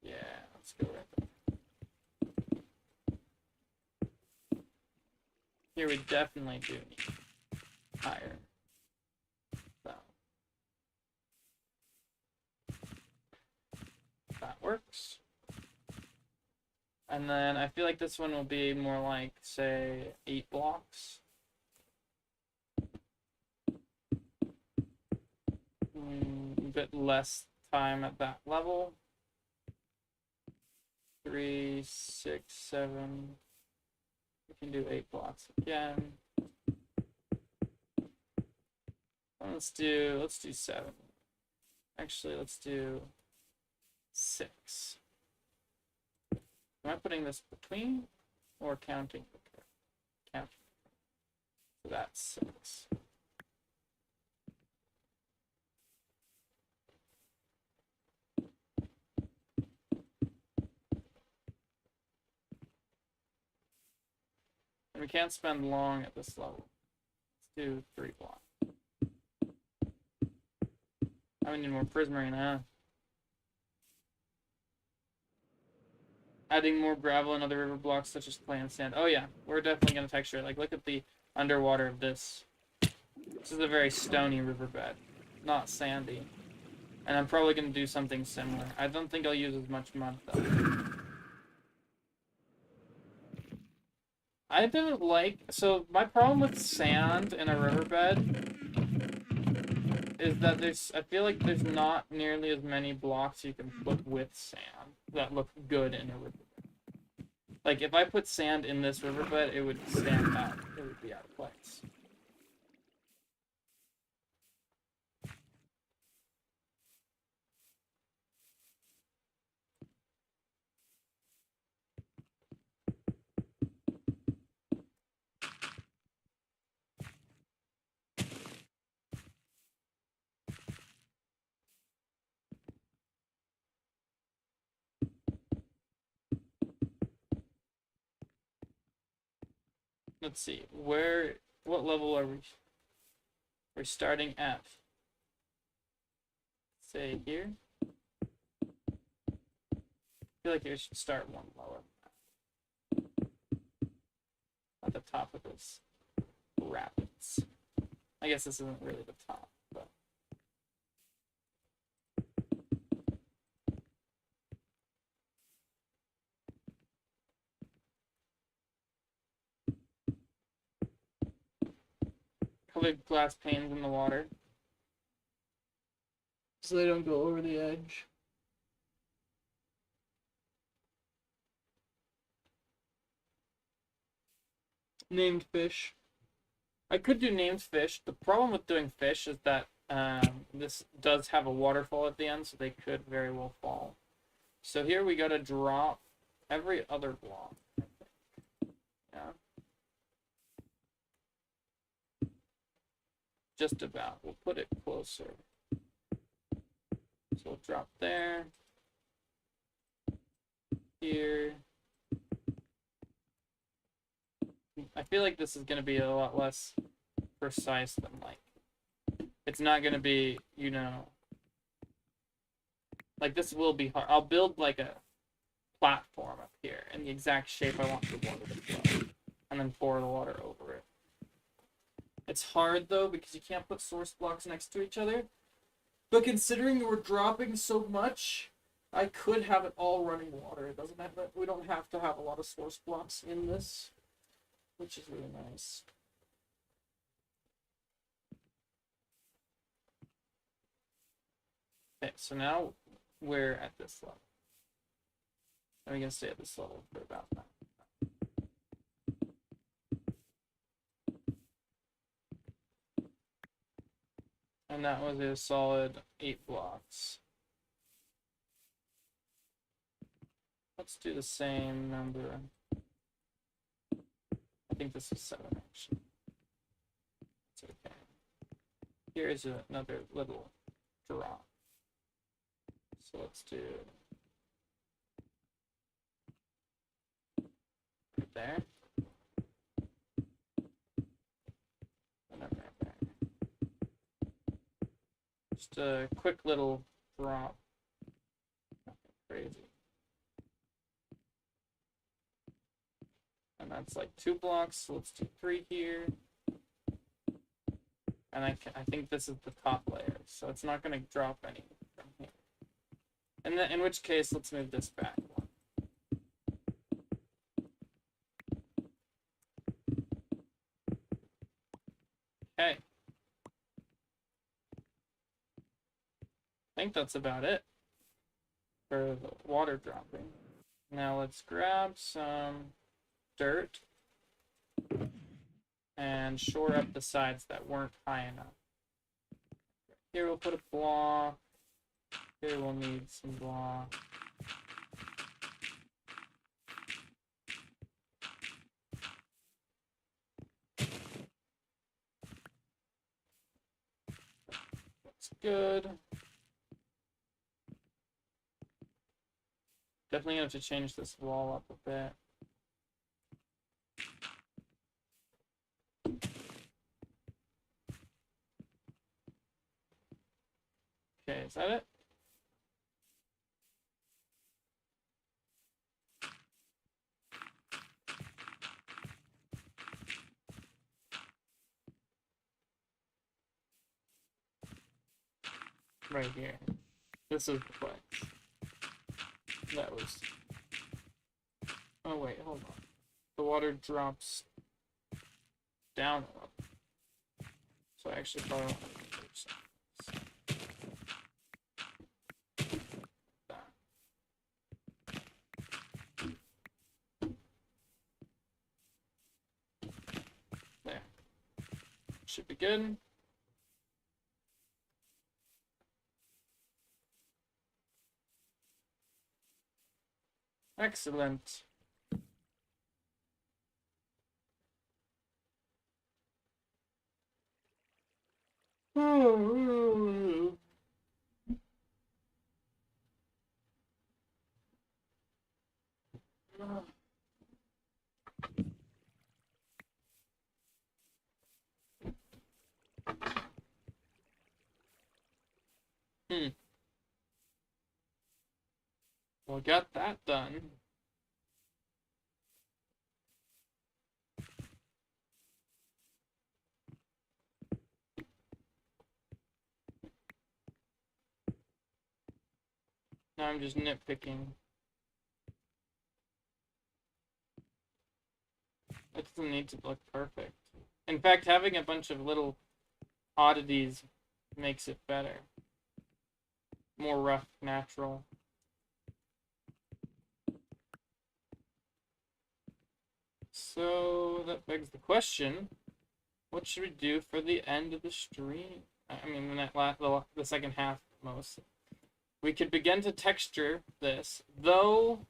Yeah, let's go right there. Here we definitely do need higher. So that works. And then I feel like this one will be more like, say, 8 blocks. A bit less time at that level. 3. 3, 6, 7. We can do 8 blocks again. Let's do 7. Actually, let's do 6. Am I putting this between or counting? Counting. So that's 6. And we can't spend long at this level. Let's do 3 blocks. I need more prismarine, huh? Adding more gravel and other river blocks such as clay and sand. Oh yeah, we're definitely gonna texture it. Like, look at the underwater of this. This is a very stony riverbed, not sandy. And I'm probably gonna do something similar. I don't think I'll use as much mud though. I didn't like, so my problem with sand in a riverbed is that I feel like there's not nearly as many blocks you can put with sand that look good in a riverbed. Like, if I put sand in this riverbed, it would stand out. It would be out of place. Let's see, what level are we? We're starting at, say, here. I feel like I should start one lower. At the top of this rapids. I guess this isn't really the top, but. Colored glass panes in the water, so they don't go over the edge. Named fish. I could do named fish. The problem with doing fish is that this does have a waterfall at the end, so they could very well fall. So here we gotta drop every other block, I think. Yeah. Just about. We'll put it closer. So we'll drop there. Here. I feel like this is going to be a lot less precise than, like, it's not going to be, you know, like, this will be hard. I'll build, like, a platform up here in the exact shape I want the water to flow, and then pour the water over it. It's hard, though, because you can't put source blocks next to each other, but considering we're dropping so much, I could have it all running water. It doesn't have, we don't have to have a lot of source blocks in this, which is really nice. Okay, so now we're at this level. And we're going to stay at this level for about that. And that was a solid 8 blocks. Let's do the same number. I think this is 7, actually. It's okay. Here's another little drop. So let's do right there. And then right there. Just a quick little drop. Nothing crazy. And that's like 2 blocks, so let's do 3 here. And I think this is the top layer, so it's not going to drop any from here. And then, in which case, let's move this back one. Okay. I think that's about it for the water dropping. Now let's grab some dirt and shore up the sides that weren't high enough. Here we'll put a block. Here we'll need some block. That's good. Definitely have to change this wall up a bit. Okay, is that it? Right here. This is the place. That was... Oh wait, hold on. The water drops down a little. So I actually probably want to do something. There. Should be good. Excellent. Well, got that done. Now I'm just nitpicking. It doesn't need to look perfect. In fact, having a bunch of little oddities makes it better. More rough, natural. So that begs the question, what should we do for the end of the stream? I mean, the second half mostly. We could begin to texture this, though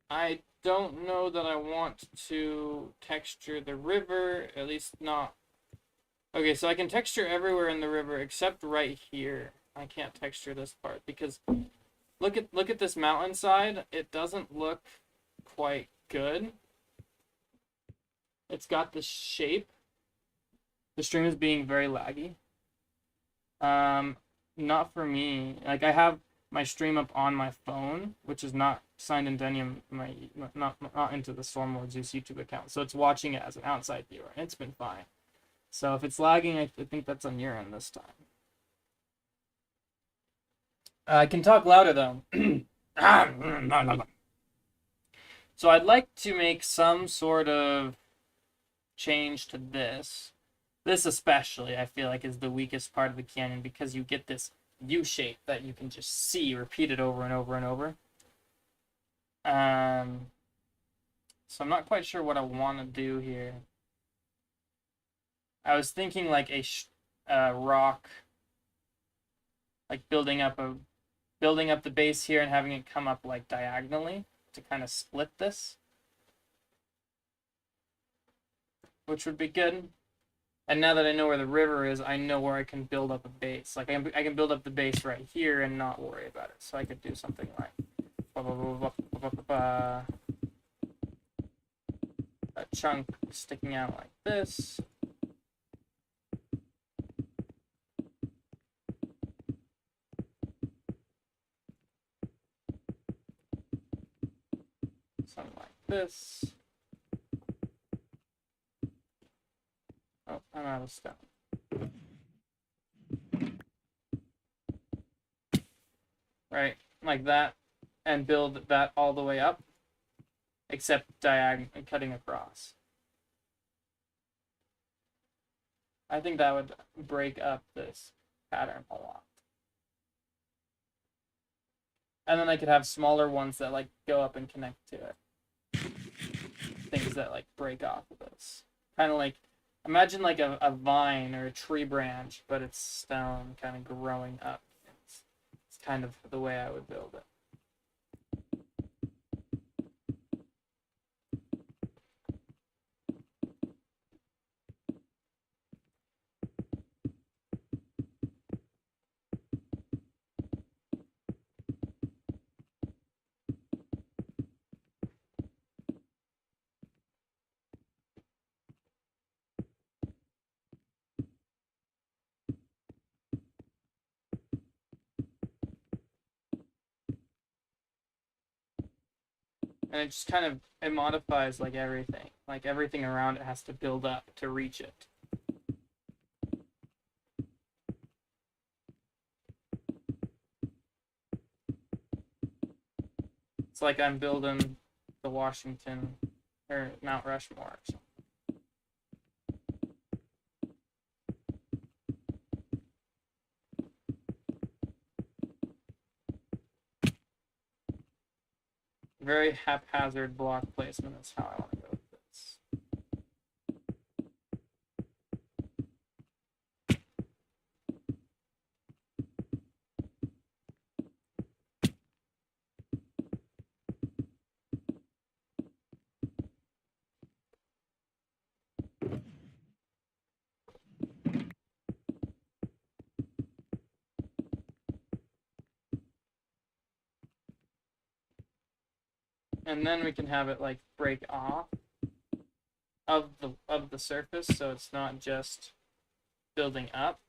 I don't know that I want to texture the river, at least not. Okay, so I can texture everywhere in the river except right here. I can't texture this part because look at this mountainside. It doesn't look quite good. It's got this shape. The stream is being very laggy. Not for me. Like, I have my stream up on my phone, which is not signed into any of my not into the Stormlord Zeus YouTube account. So it's watching it as an outside viewer, and it's been fine. So if it's lagging, I think that's on your end this time. I can talk louder though. So I'd like to make some sort of change to this. This especially, I feel like, is the weakest part of the canyon because you get this U shape that you can just see repeated over and over and over. So I'm not quite sure what I want to do here. I was thinking like a rock, like building up the base here and having it come up like diagonally to kind of split this, which would be good. And now that I know where the river is, I know where I can build up a base. Like, I can build up the base right here and not worry about it. So I could do something like a chunk sticking out like this. Something like this. Oh, I'm out of stone. Right, like that, and build that all the way up, except diagonal, cutting across. I think that would break up this pattern a lot. And then I could have smaller ones that like go up and connect to it. Things that like break off of this. Kind of like, imagine like a vine or a tree branch, but it's stone kind of growing up. It's kind of the way I would build it. And it just kind of, it modifies like everything. Like everything around it has to build up to reach it. It's like I'm building the Washington or Mount Rushmore or something. Very haphazard block placement is how I want to go with this. And then we can have it like break off of the surface, so it's not just building up.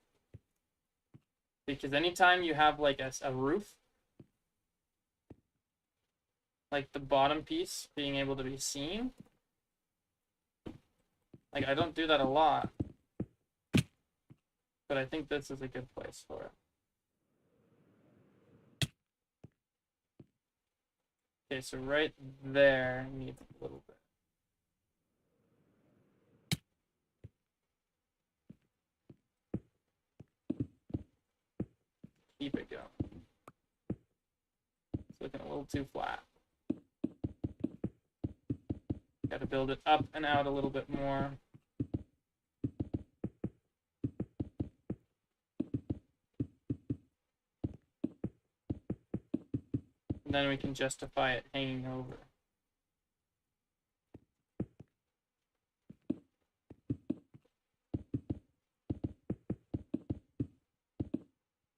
Because anytime you have like a roof, like the bottom piece being able to be seen, like I don't do that a lot, but I think this is a good place for it. Okay, so right there needs a little bit. Keep it going. It's looking a little too flat. Got to build it up and out a little bit more. And then we can justify it hanging over.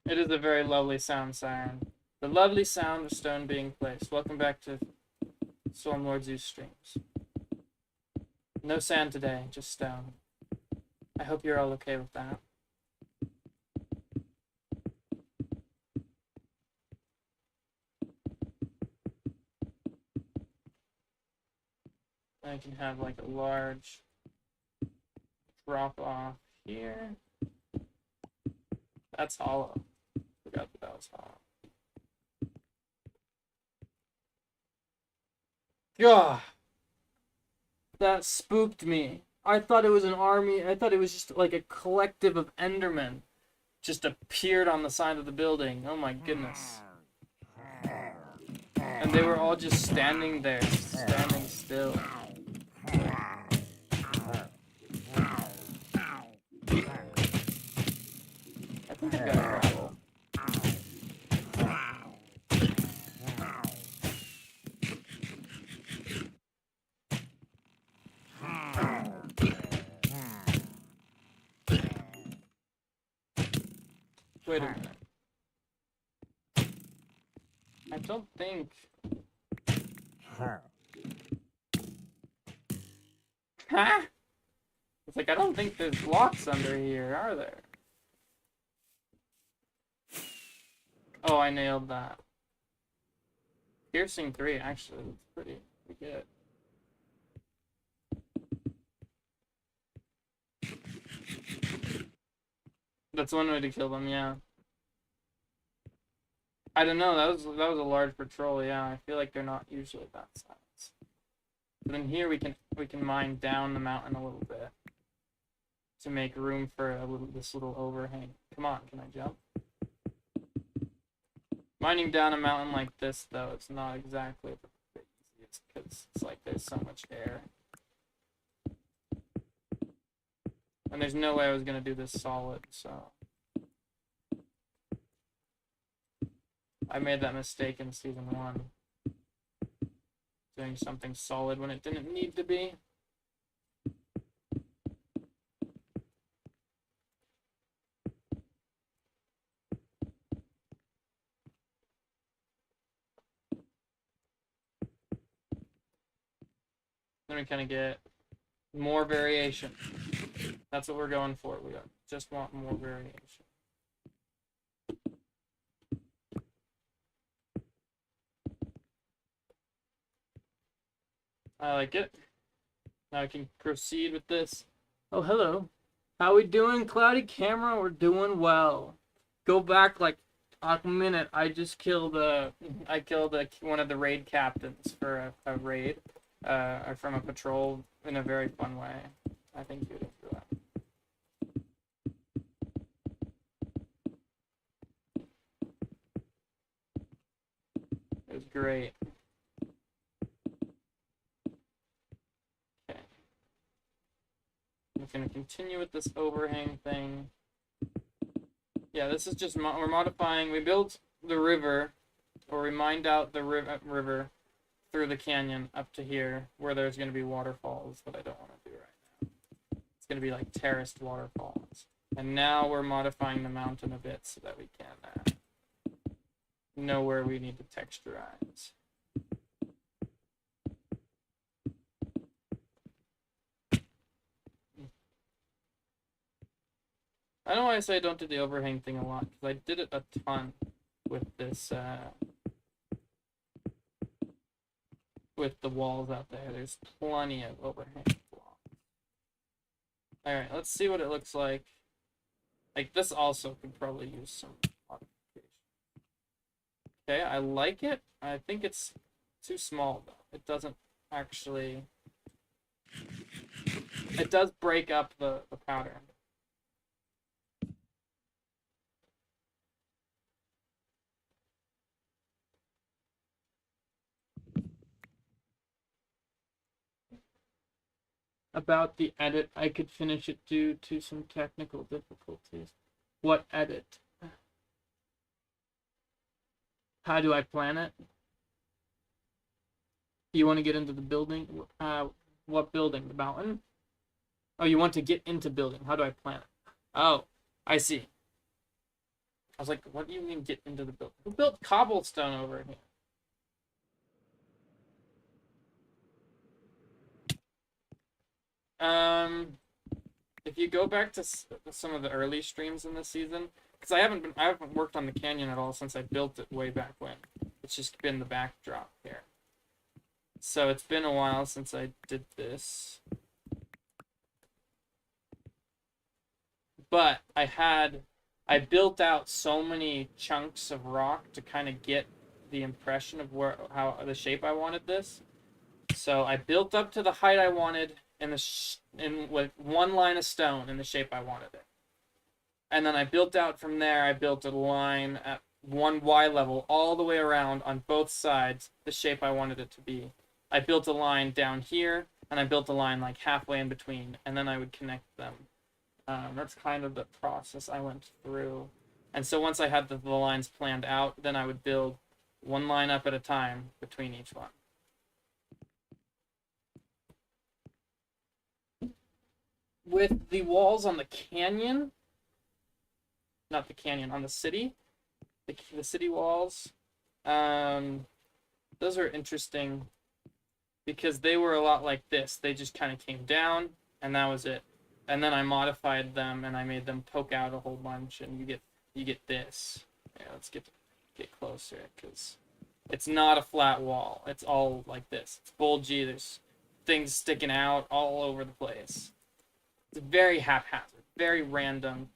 It is a very lovely sound siren. The lovely sound of stone being placed. Welcome back to Stormlord Zeus streams. No sand today, just stone. I hope you're all okay with that. I can have like a large drop off here. That's hollow. Forgot that was hollow. Gah! That spooked me. I thought it was an army. I thought it was just like a collective of Endermen just appeared on the side of the building. Oh my goodness. And they were all just standing there, standing still. I think I got a gravel. Wait a minute. I don't think... Huh? It's like, I don't think there's blocks under here, are there? Oh, I nailed that. Piercing 3, actually, that's pretty good. That's one way to kill them, yeah. I don't know, that was a large patrol, yeah. I feel like they're not usually that size. But in here we can mine down the mountain a little bit to make room for this little overhang. Come on, can I jump? Mining down a mountain like this, though, it's not exactly the easiest because it's like there's so much air. And there's no way I was going to do this solid, so... I made that mistake in Season 1. Doing something solid when it didn't need to be. Then we kind of get more variation. That's what we're going for. We just want more variation. I like it. Now I can proceed with this. Oh, hello. How we doing, Cloudy Camera? We're doing well. Go back like a minute. I just killed one of the raid captains for a raid, from a patrol in a very fun way. I think you'd enjoy that. It was great. Okay. I'm gonna continue with this overhang thing. Yeah, this is just we're modifying. We built the river, or we mined out the river through the canyon up to here, where there's going to be waterfalls, but I don't want to do right now. It's going to be like terraced waterfalls. And now we're modifying the mountain a bit so that we can know where we need to texturize. I don't know why I say I don't do the overhang thing a lot, because I did it a ton with this, with the walls out there. There's plenty of overhang blocks. Alright, let's see what it looks like. Like, this also could probably use some modification. Okay, I like it. I think it's too small, though. It doesn't actually... It does break up the pattern. About the edit, I could finish it due to some technical difficulties. What edit? How do I plan it? You want to get into the building? What building? The mountain? Oh, you want to get into building. How do I plan it? Oh, I see. I was like, what do you mean get into the building? Who built cobblestone over here? If you go back to some of the early streams in this season, because I haven't worked on the canyon at all since I built it way back when. It's just been the backdrop here. So it's been a while since I did this. But I built out so many chunks of rock to kind of get the impression of how the shape I wanted this. So I built up to the height I wanted with one line of stone in the shape I wanted it. And then I built out from there. I built a line at one Y level all the way around on both sides, the shape I wanted it to be. I built a line down here, and I built a line like halfway in between, and then I would connect them. That's kind of the process I went through. And so once I had the lines planned out, then I would build one line up at a time between each one. With the walls on the canyon, not the canyon, on the city, the city walls, those are interesting because they were a lot like this. They just kind of came down, and that was it. And then I modified them, and I made them poke out a whole bunch, and you get this. Yeah, let's get closer, because it's not a flat wall. It's all like this. It's bulgy. There's things sticking out all over the place. It's very haphazard, very random.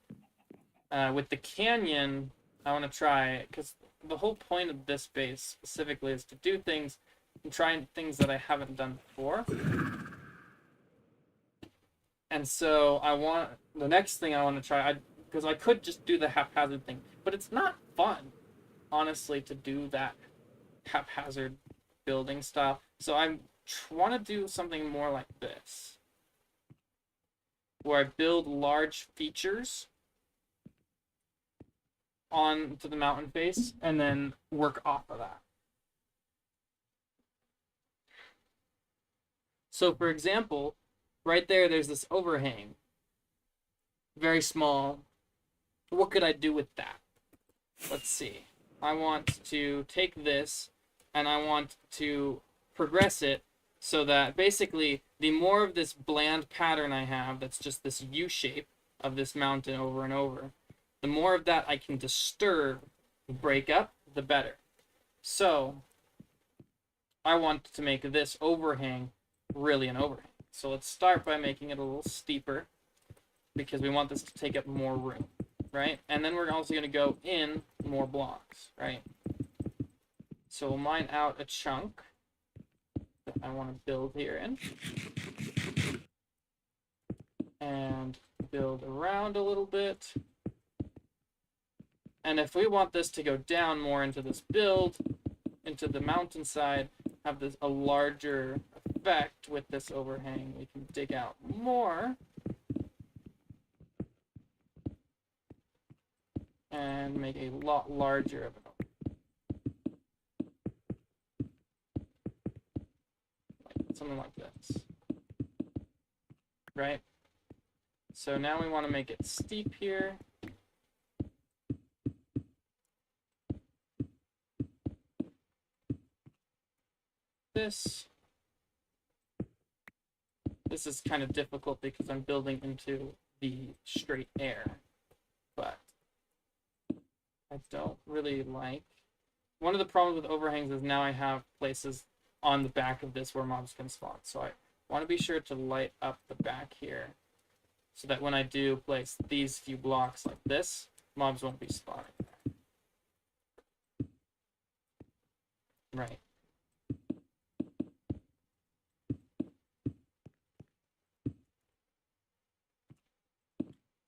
With the canyon, I want to try, because the whole point of this base specifically is to do things and try things that I haven't done before. And so the next thing I want to try, because I could just do the haphazard thing, but it's not fun. honestly, to do that haphazard building style. So I want to do something more like this, where I build large features onto the mountain face and then work off of that. So for example, right there's this overhang, very small. What could I do with that? Let's see. I want to take this and I want to progress it so that basically the more of this bland pattern I have, that's just this U shape of this mountain over and over, the more of that I can disturb, break up, the better. So I want to make this overhang really an overhang. So let's start by making it a little steeper because we want this to take up more room, right? And then we're also going to go in more blocks, right? So we'll mine out a chunk that I want to build here in. And build around a little bit. And if we want this to go down more into this build, into the mountainside, have this a larger effect with this overhang, we can dig out more and make a lot larger of it. Like something like this. Right? So now we want to make it steep here. This is kind of difficult because I'm building into the straight air, but I don't really like. One of the problems with overhangs is now I have places on the back of this where mobs can spawn. So I want to be sure to light up the back here so that when I do place these few blocks like this, mobs won't be spawning there. Right.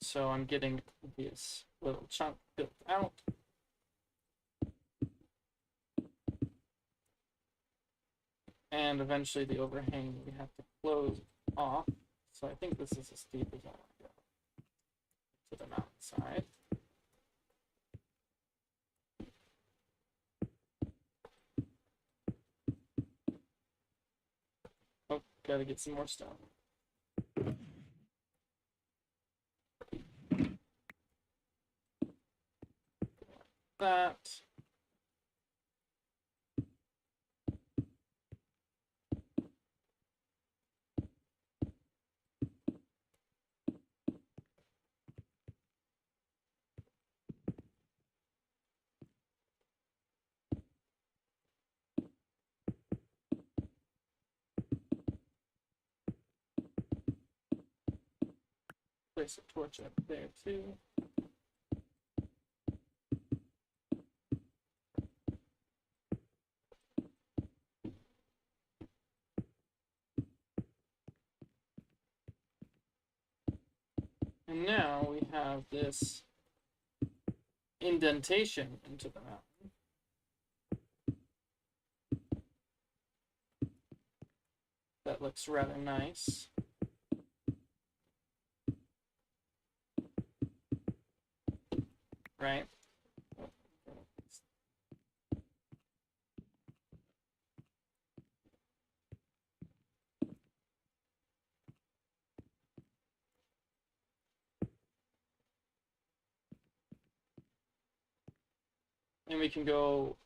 So I'm getting this little chunk built out. And eventually the overhang we have to close off. So I think this is as steep as I want to go to the mountainside. Oh, gotta get some more stone. That. Place a torch up there too. And now we have this indentation into the mountain. That looks rather nice. Right? And we can go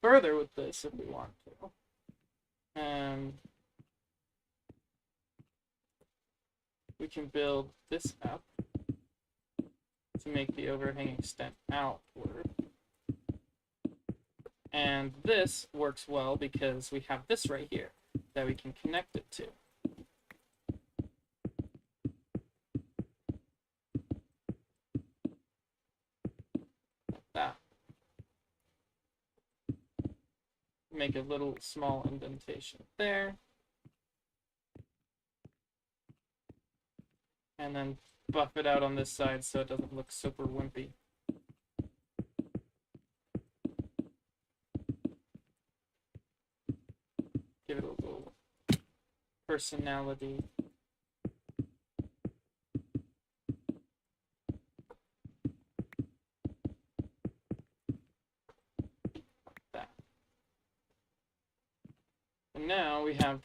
further with this if we want to. And we can build this up to make the overhang extend outward. And this works well because we have this right here that we can connect it to. Like that. Make a little small indentation there. And then buff it out on this side so it doesn't look super wimpy. personality. That. And now we have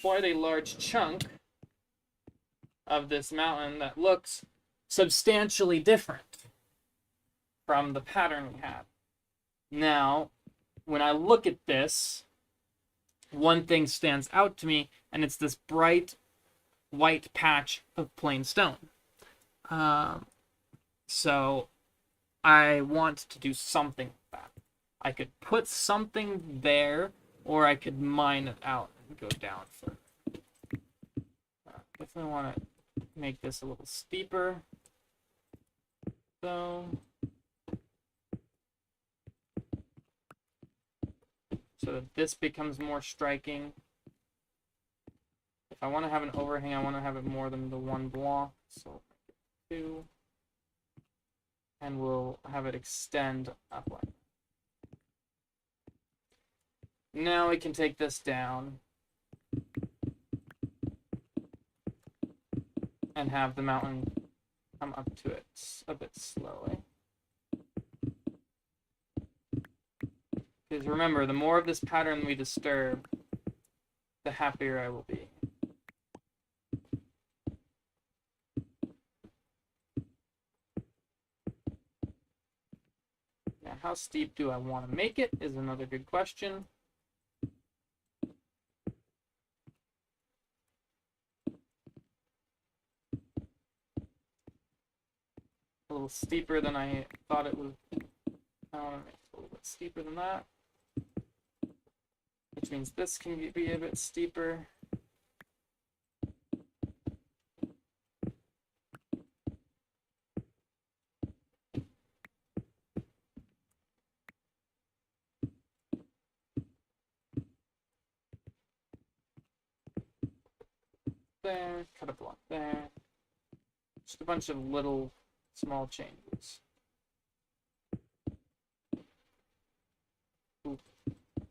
quite a large chunk of this mountain that looks substantially different from the pattern we had. Now, when I look at this, one thing stands out to me, and it's this bright white patch of plain stone. So I want to do something with that. I could put something there, or I could mine it out and go down further. Definitely want to make this a little steeper. So that this becomes more striking. If I want to have an overhang, I want to have it more than the one block. So 2. And we'll have it extend upward. Now we can take this down and have the mountain come up to it a bit slowly. Because remember, the more of this pattern we disturb, the happier I will be. Now, how steep do I want to make it is another good question. A little steeper than I thought it would. I want to make it a little bit steeper than that. Which means this can be a bit steeper. There, cut a block there. Just a bunch of little small changes. Ooh,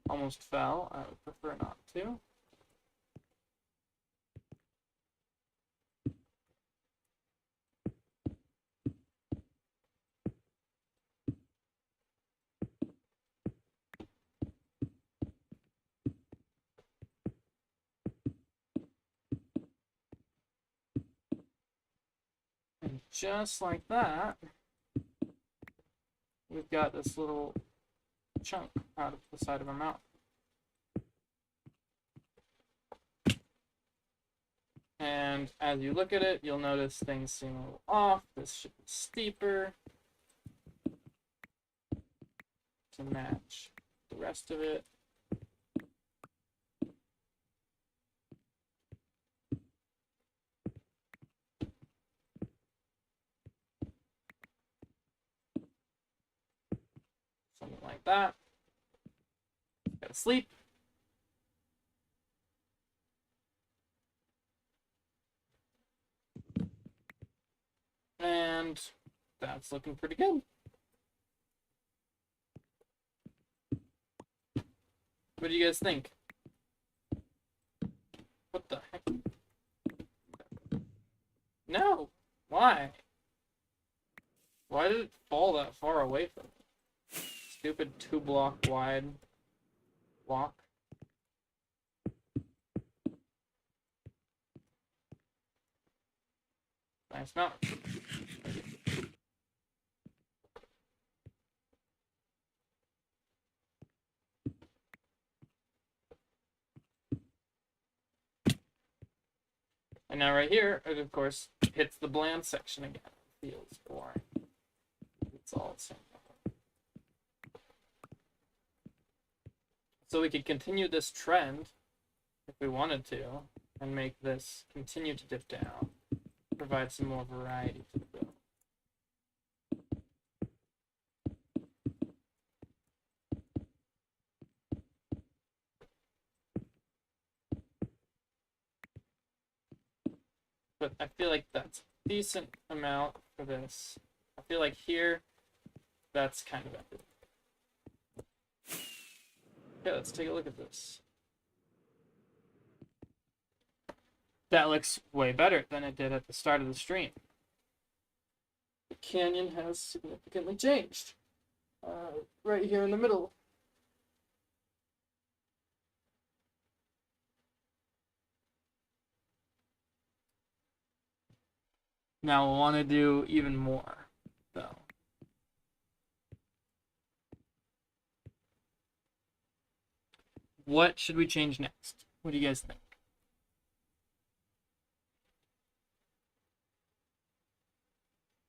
almost fell. I would prefer not to. And just like that, we've got this little chunk out of the side of our mountain. And as you look at it, you'll notice things seem a little off. This should be steeper to match the rest of it. Something like that. Gotta sleep. And that's looking pretty good. What do you guys think? What the heck? No! Why? Why did it fall that far away from me? Stupid 2-block wide block. Nice mountain. And now right here, it of course hits the bland section again. It feels boring. It's all the same. So we could continue this trend if we wanted to, and make this continue to dip down, provide some more variety to the build. But I feel like that's a decent amount for this. I feel like here, that's kind of it. Okay, let's take a look at this. That looks way better than it did at the start of the stream. The canyon has significantly changed. Right here in the middle. Now we'll want to do even more, though. What should we change next? What do you guys think?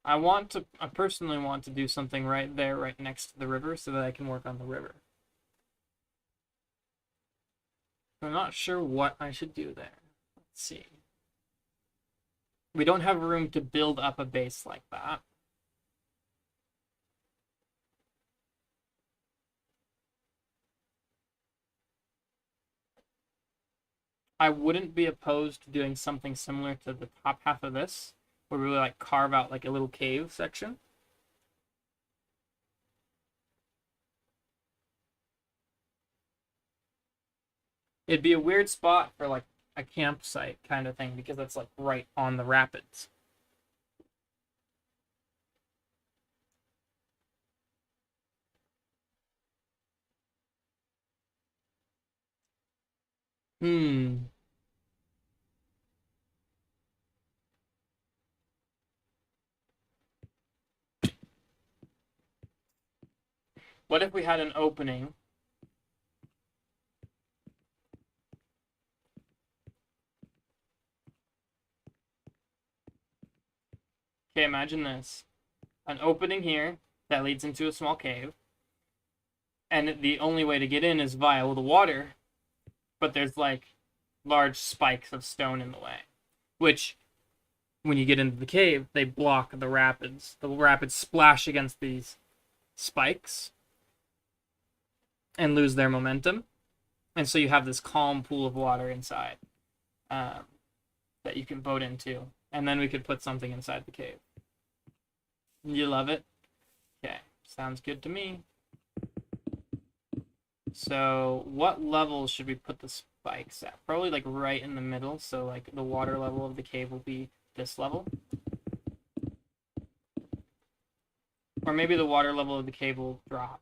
I personally want to do something right there, right next to the river, so that I can work on the river. I'm not sure what I should do there. Let's see. We don't have room to build up a base like that. I wouldn't be opposed to doing something similar to the top half of this, where we like carve out like a little cave section. It'd be a weird spot for like a campsite kind of thing because it's like right on the rapids. Hmm. What if we had an opening? Okay, imagine this. An opening here that leads into a small cave. And the only way to get in is via the water. But there's like large spikes of stone in the way. Which, when you get into the cave, they block the rapids. The rapids splash against these spikes and lose their momentum. And so you have this calm pool of water inside that you can boat into. And then we could put something inside the cave. You love it? Okay, sounds good to me. So what level should we put the spikes at? Probably like right in the middle, so like the water level of the cave will be this level. Or maybe the water level of the cave will drop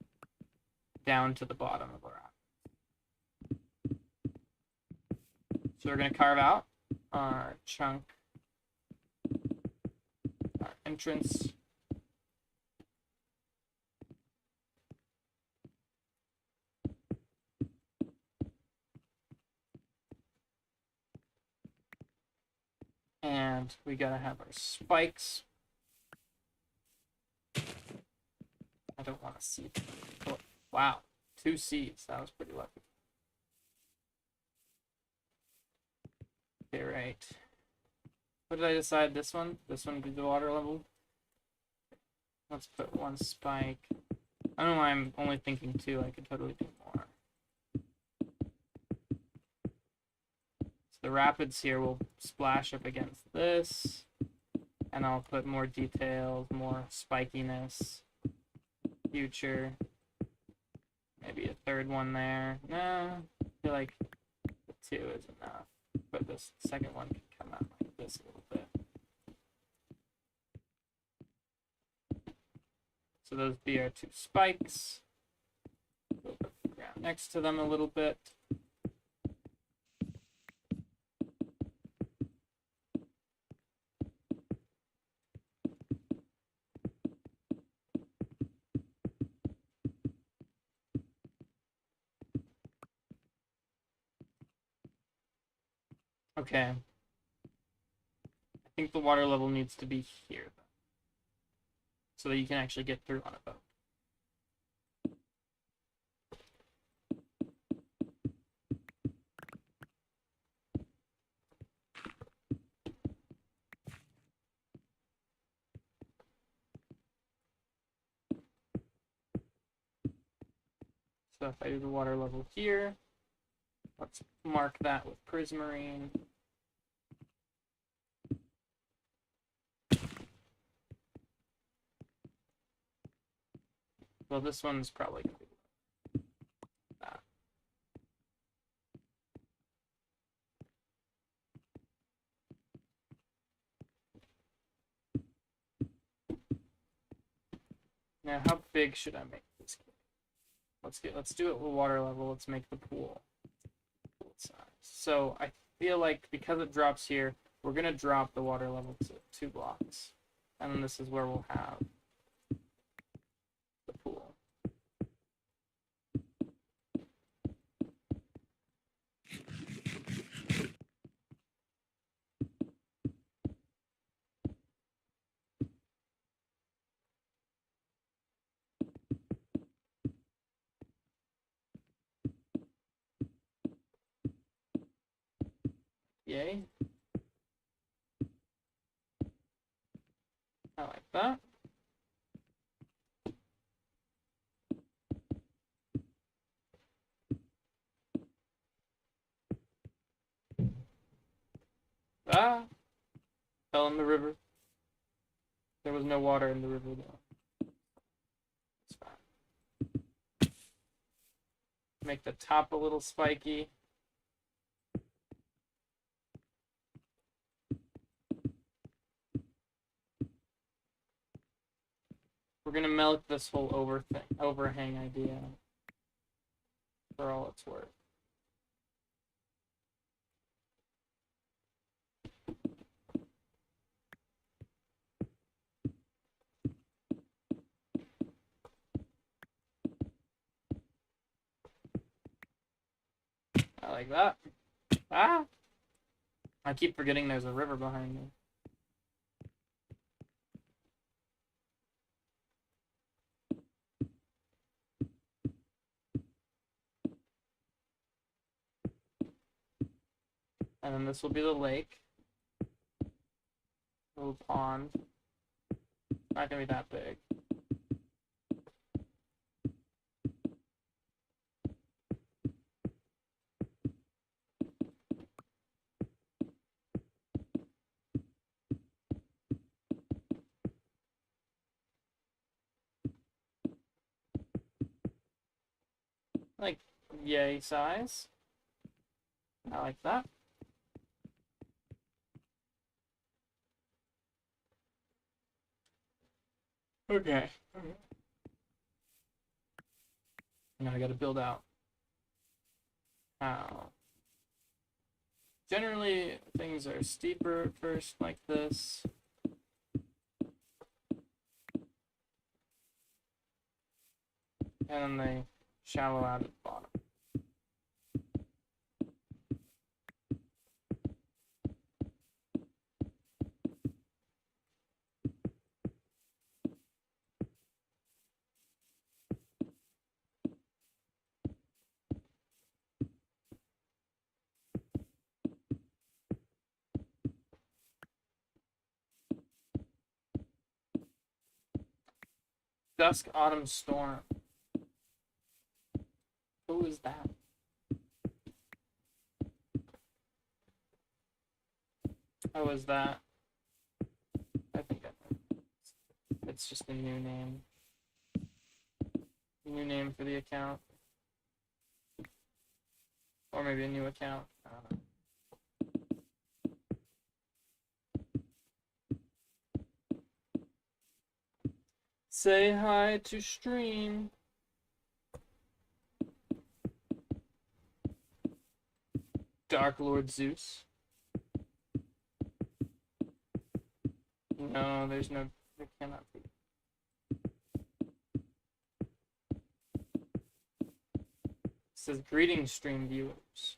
down to the bottom of the rock. So we're going to carve out our chunk, our entrance. And we got to have our spikes. I don't want to see. Oh, wow, 2 seeds. That was pretty lucky. Okay, right. What did I decide? This one? This one would be the water level. Let's put 1 spike. I don't know why I'm only thinking 2. I could totally do more. So the rapids here will splash up against this. And I'll put more details, more spikiness. Future. Maybe a 3rd one there. No, I feel like the 2 is enough. But this second one can come out like this a little bit. So those be our 2 spikes. Go put the ground next to them a little bit. Okay. I think the water level needs to be here, though, so that you can actually get through on a boat. So if I do the water level here, let's mark that with prismarine. Well, this one's probably going to be that. Now, how big should I make this? Let's do it with water level. Let's make the pool size. So I feel like because it drops here, we're gonna drop the water level to 2 blocks, and then this is where we'll have the pool. Yay. I like that. Ah! Fell in the river. There was no water in the river though. It's fine. Make the top a little spiky. We're gonna milk this whole overhang idea for all it's worth. I like that. Ah! I keep forgetting there's a river behind me. And then this will be the lake. Little pond. Not gonna be that big. Like, yay size. I like that. Okay. Now I gotta build out. How? Generally, things are steeper at first, like this. And then they shallow out at the bottom. Dusk Autumn Storm. Who is that? How is that? I think it's just a new name. New name for the account. Or maybe a new account. I don't know. Say hi to stream. Dark Lord Zeus. No, there cannot be. It says greetings, stream viewers.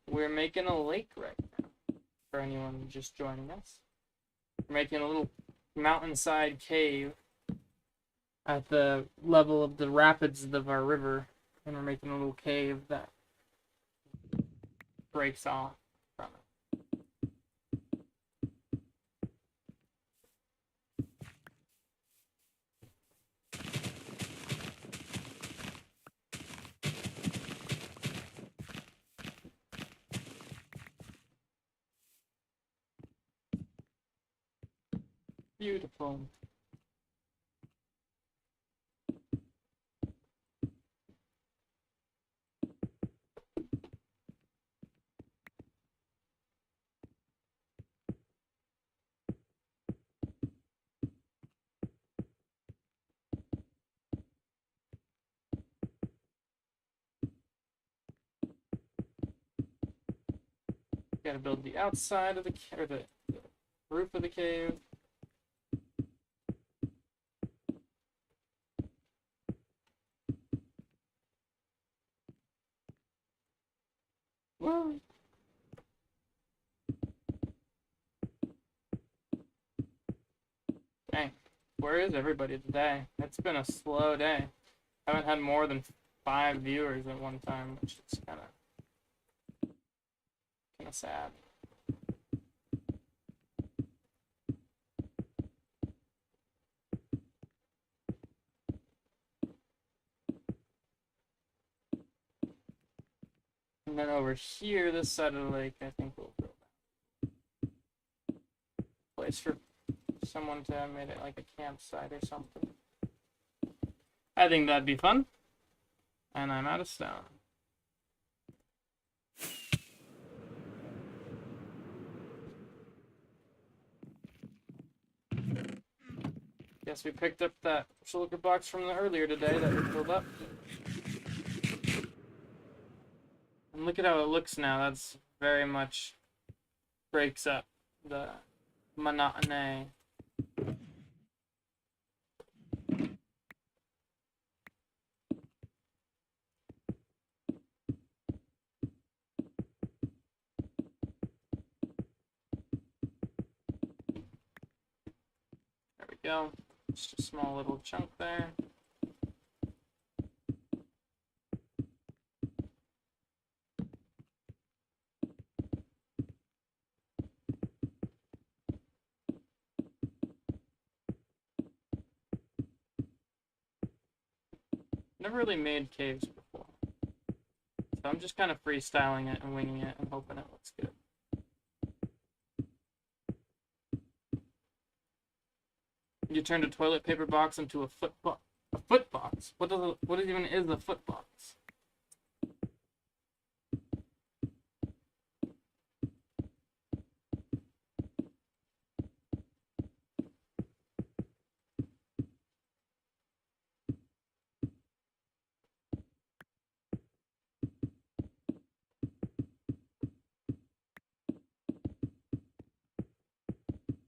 We're making a lake right now, for anyone just joining us. We're making a little mountainside cave at the level of the rapids of our river, and we're making a little cave that breaks off from it. Beautiful. Gotta build the outside of the roof of the cave. Whoa. Dang. Where is everybody today? It's been a slow day. I haven't had more than 5 viewers at one time, which is kind of sad. And then over here, this side of the lake, I think we'll build a place for someone to make it like a campsite or something. I think that'd be fun. And I'm out of stone. Guess we picked up that shulker box from the earlier today that we filled up. And look at how it looks now. That's very much breaks up the monotony. There we go. Just a small little chunk there. Never really made caves before. So I'm just kind of freestyling it and winging it and hoping it looks good. You turned a toilet paper box into a foot box. A foot box? What even is a foot box?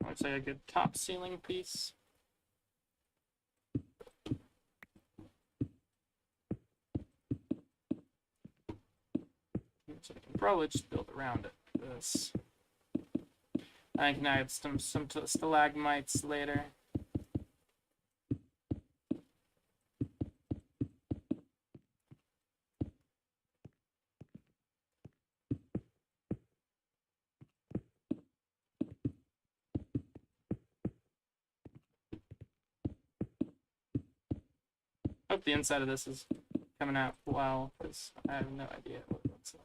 Looks like a good top ceiling piece. So I can probably just build around it. This. I can add some stalagmites later. Hope the inside of this is coming out well, because I have no idea what it looks like.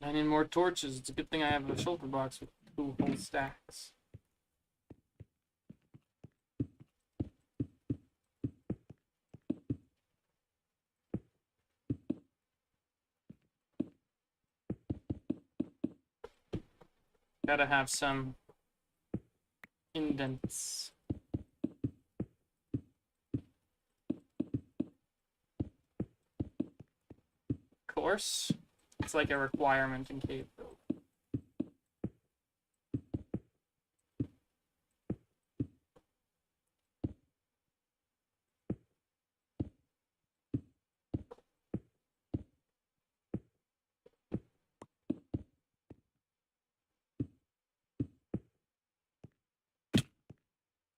I need more torches. It's a good thing I have a shulker box with 2 whole stacks. Gotta have some indents. Of course, it's like a requirement in cave build.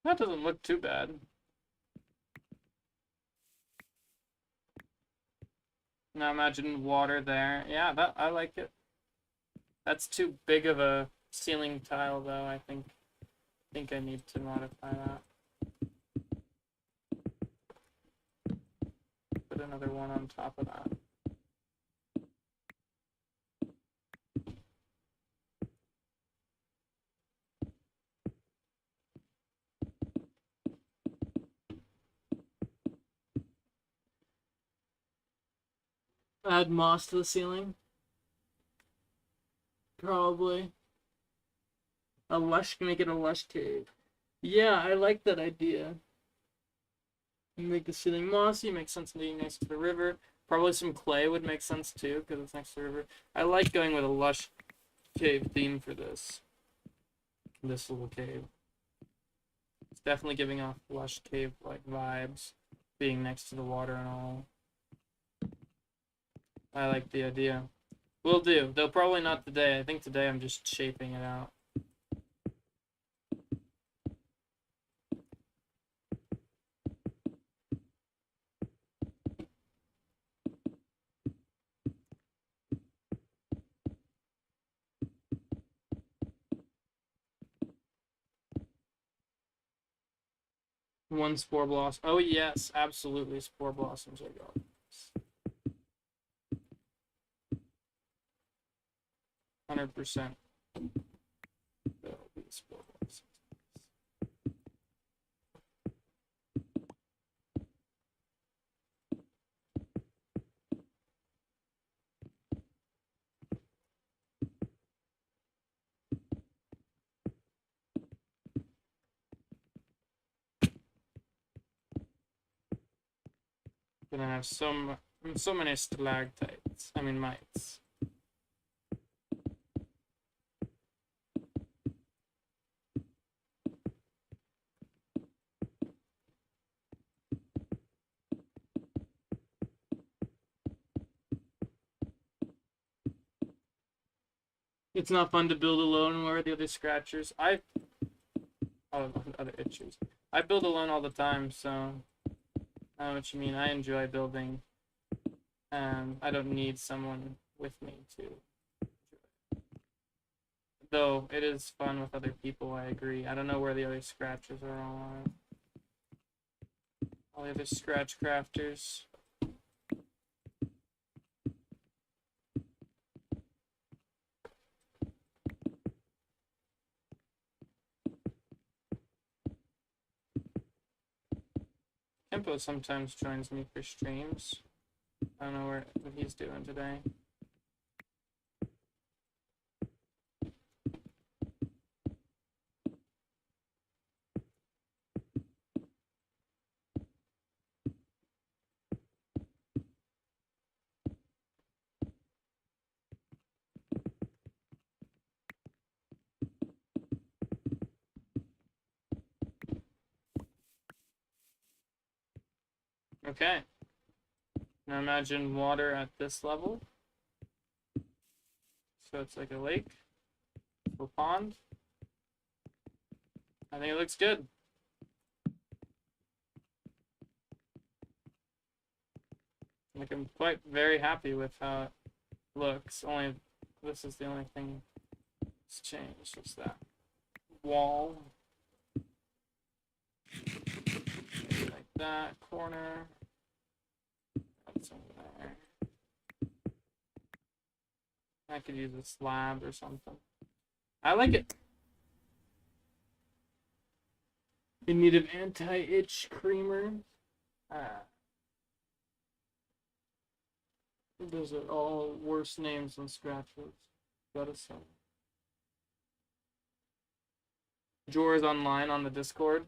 That doesn't look too bad. Now imagine water there. Yeah, that I like it. That's too big of a ceiling tile, though. I think I need to modify that. Put another one on top of that. Add moss to the ceiling. Probably. Make it a lush cave. Yeah, I like that idea. Make the ceiling mossy, makes sense being next to the river. Probably some clay would make sense too, because it's next to the river. I like going with a lush cave theme for this. This little cave. It's definitely giving off lush cave-like vibes, being next to the water and all. I like the idea. Will do, though probably not today. I think today I'm just shaping it out. One spore blossom. Oh yes, absolutely. Spore blossoms are gone. 100%. There'll be spore blossoms. Gonna have so many stalactites. I mean mites. It's not fun to build alone. Where are the other scratchers? Other itchers. I build alone all the time, so I know what you mean. I enjoy building. I don't need someone with me to. Though it is fun with other people, I agree. I don't know where the other scratchers are all the other scratch crafters. Tempo sometimes joins me for streams. I don't know what he's doing today. Okay. Now imagine water at this level. So it's like a lake or pond. I think it looks good. Like I'm quite very happy with how it looks. Only this is the only thing that's changed. What's that? Wall. Maybe like that corner. That's over there. I could use a slab or something. I like it. In need of anti-itch creamer. Those are all worse names than scratches. Gotta say. Jor is online on the Discord.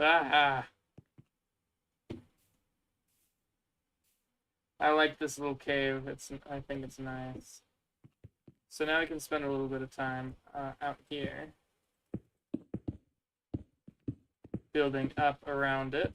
Ah. I like this little cave. I think it's nice. So now we can spend a little bit of time out here, building up around it.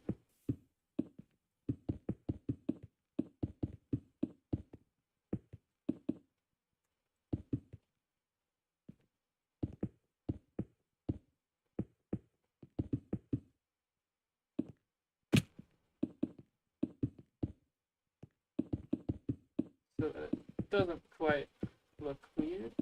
So that it doesn't quite look weird.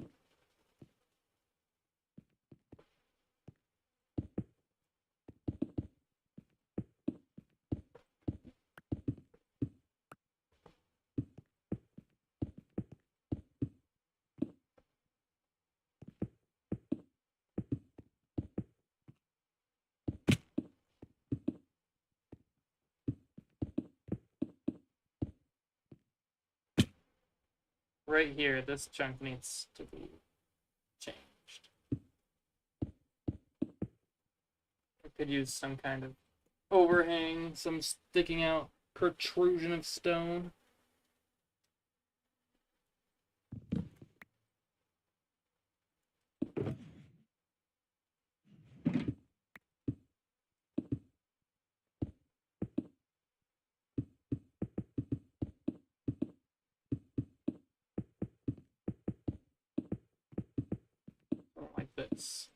Right here, this chunk needs to be changed. Could use some kind of overhang, some sticking out protrusion of stone. I don't like this.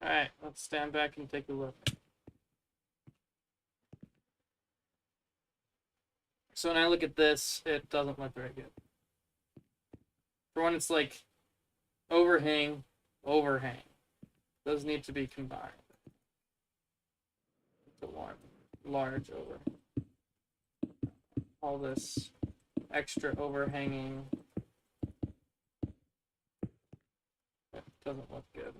Alright, let's stand back and take a look. So when I look at this, it doesn't look very good. For one, it's like overhang, overhang. Those need to be combined to one large overhang. All this extra overhanging, that doesn't look good,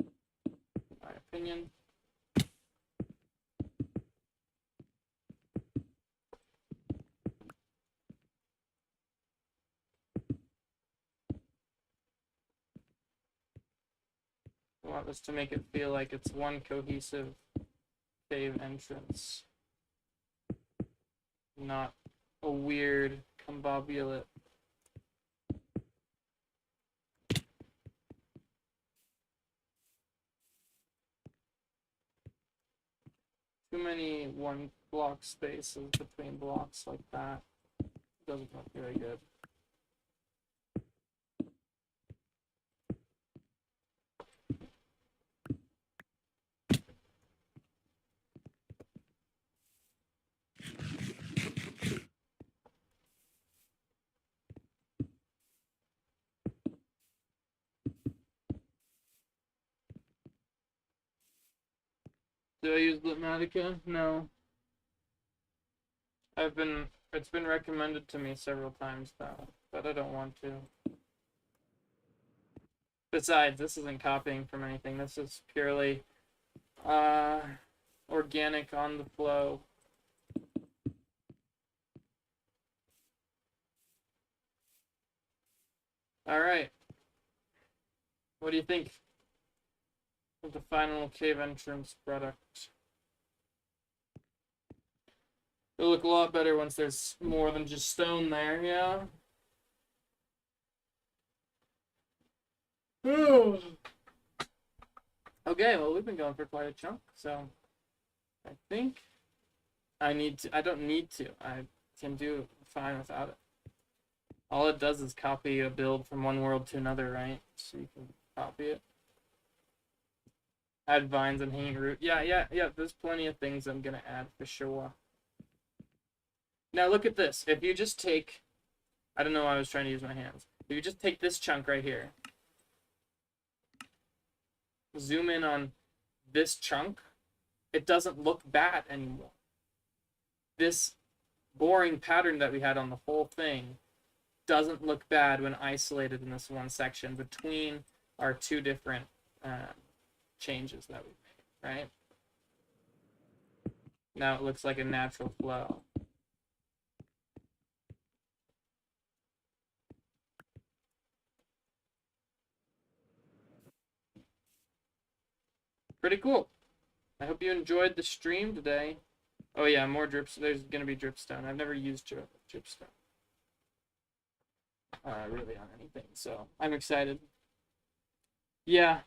in my opinion. I want this to make it feel like it's one cohesive cave entrance, not a weird combobulate. Too many one block spaces between blocks like that doesn't look very good. Do I use Litmatica? No. It's been recommended to me several times though, but I don't want to. Besides, this isn't copying from anything. This is purely organic on the flow. Alright. What do you think of the final cave entrance product? It'll look a lot better once there's more than just stone there, yeah? Okay, well, we've been going for quite a chunk, so I think I don't need to. I can do fine without it. All it does is copy a build from one world to another, right? So you can copy it. Add vines and hanging root. Yeah, there's plenty of things I'm gonna add for sure. Now look at this. If you just take, I don't know why I was trying to use my hands. If you just take this chunk right here, zoom in on this chunk, it doesn't look bad anymore. This boring pattern that we had on the whole thing doesn't look bad when isolated in this one section between our two different changes that we made, right? Now it looks like a natural flow. Pretty cool. I hope you enjoyed the stream today. Oh yeah, more drips. There's gonna be dripstone. I've never used dripstone. Really on anything, so I'm excited. Yeah.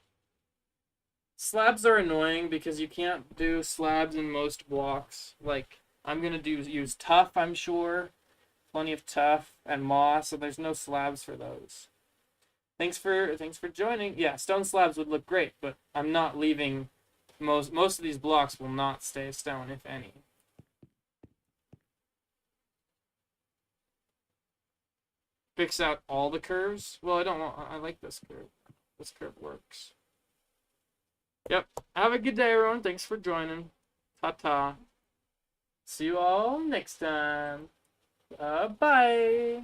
Slabs are annoying because you can't do slabs in most blocks. Like, I'm gonna use tuff, I'm sure. Plenty of tuff and moss, so there's no slabs for those. Thanks for joining. Yeah, stone slabs would look great, but I'm not leaving. Most of these blocks will not stay stone, if any. Fix out all the curves? Well, I don't want. I like this curve. This curve works. Yep. Have a good day, everyone. Thanks for joining. Ta-ta. See you all next time. Bye.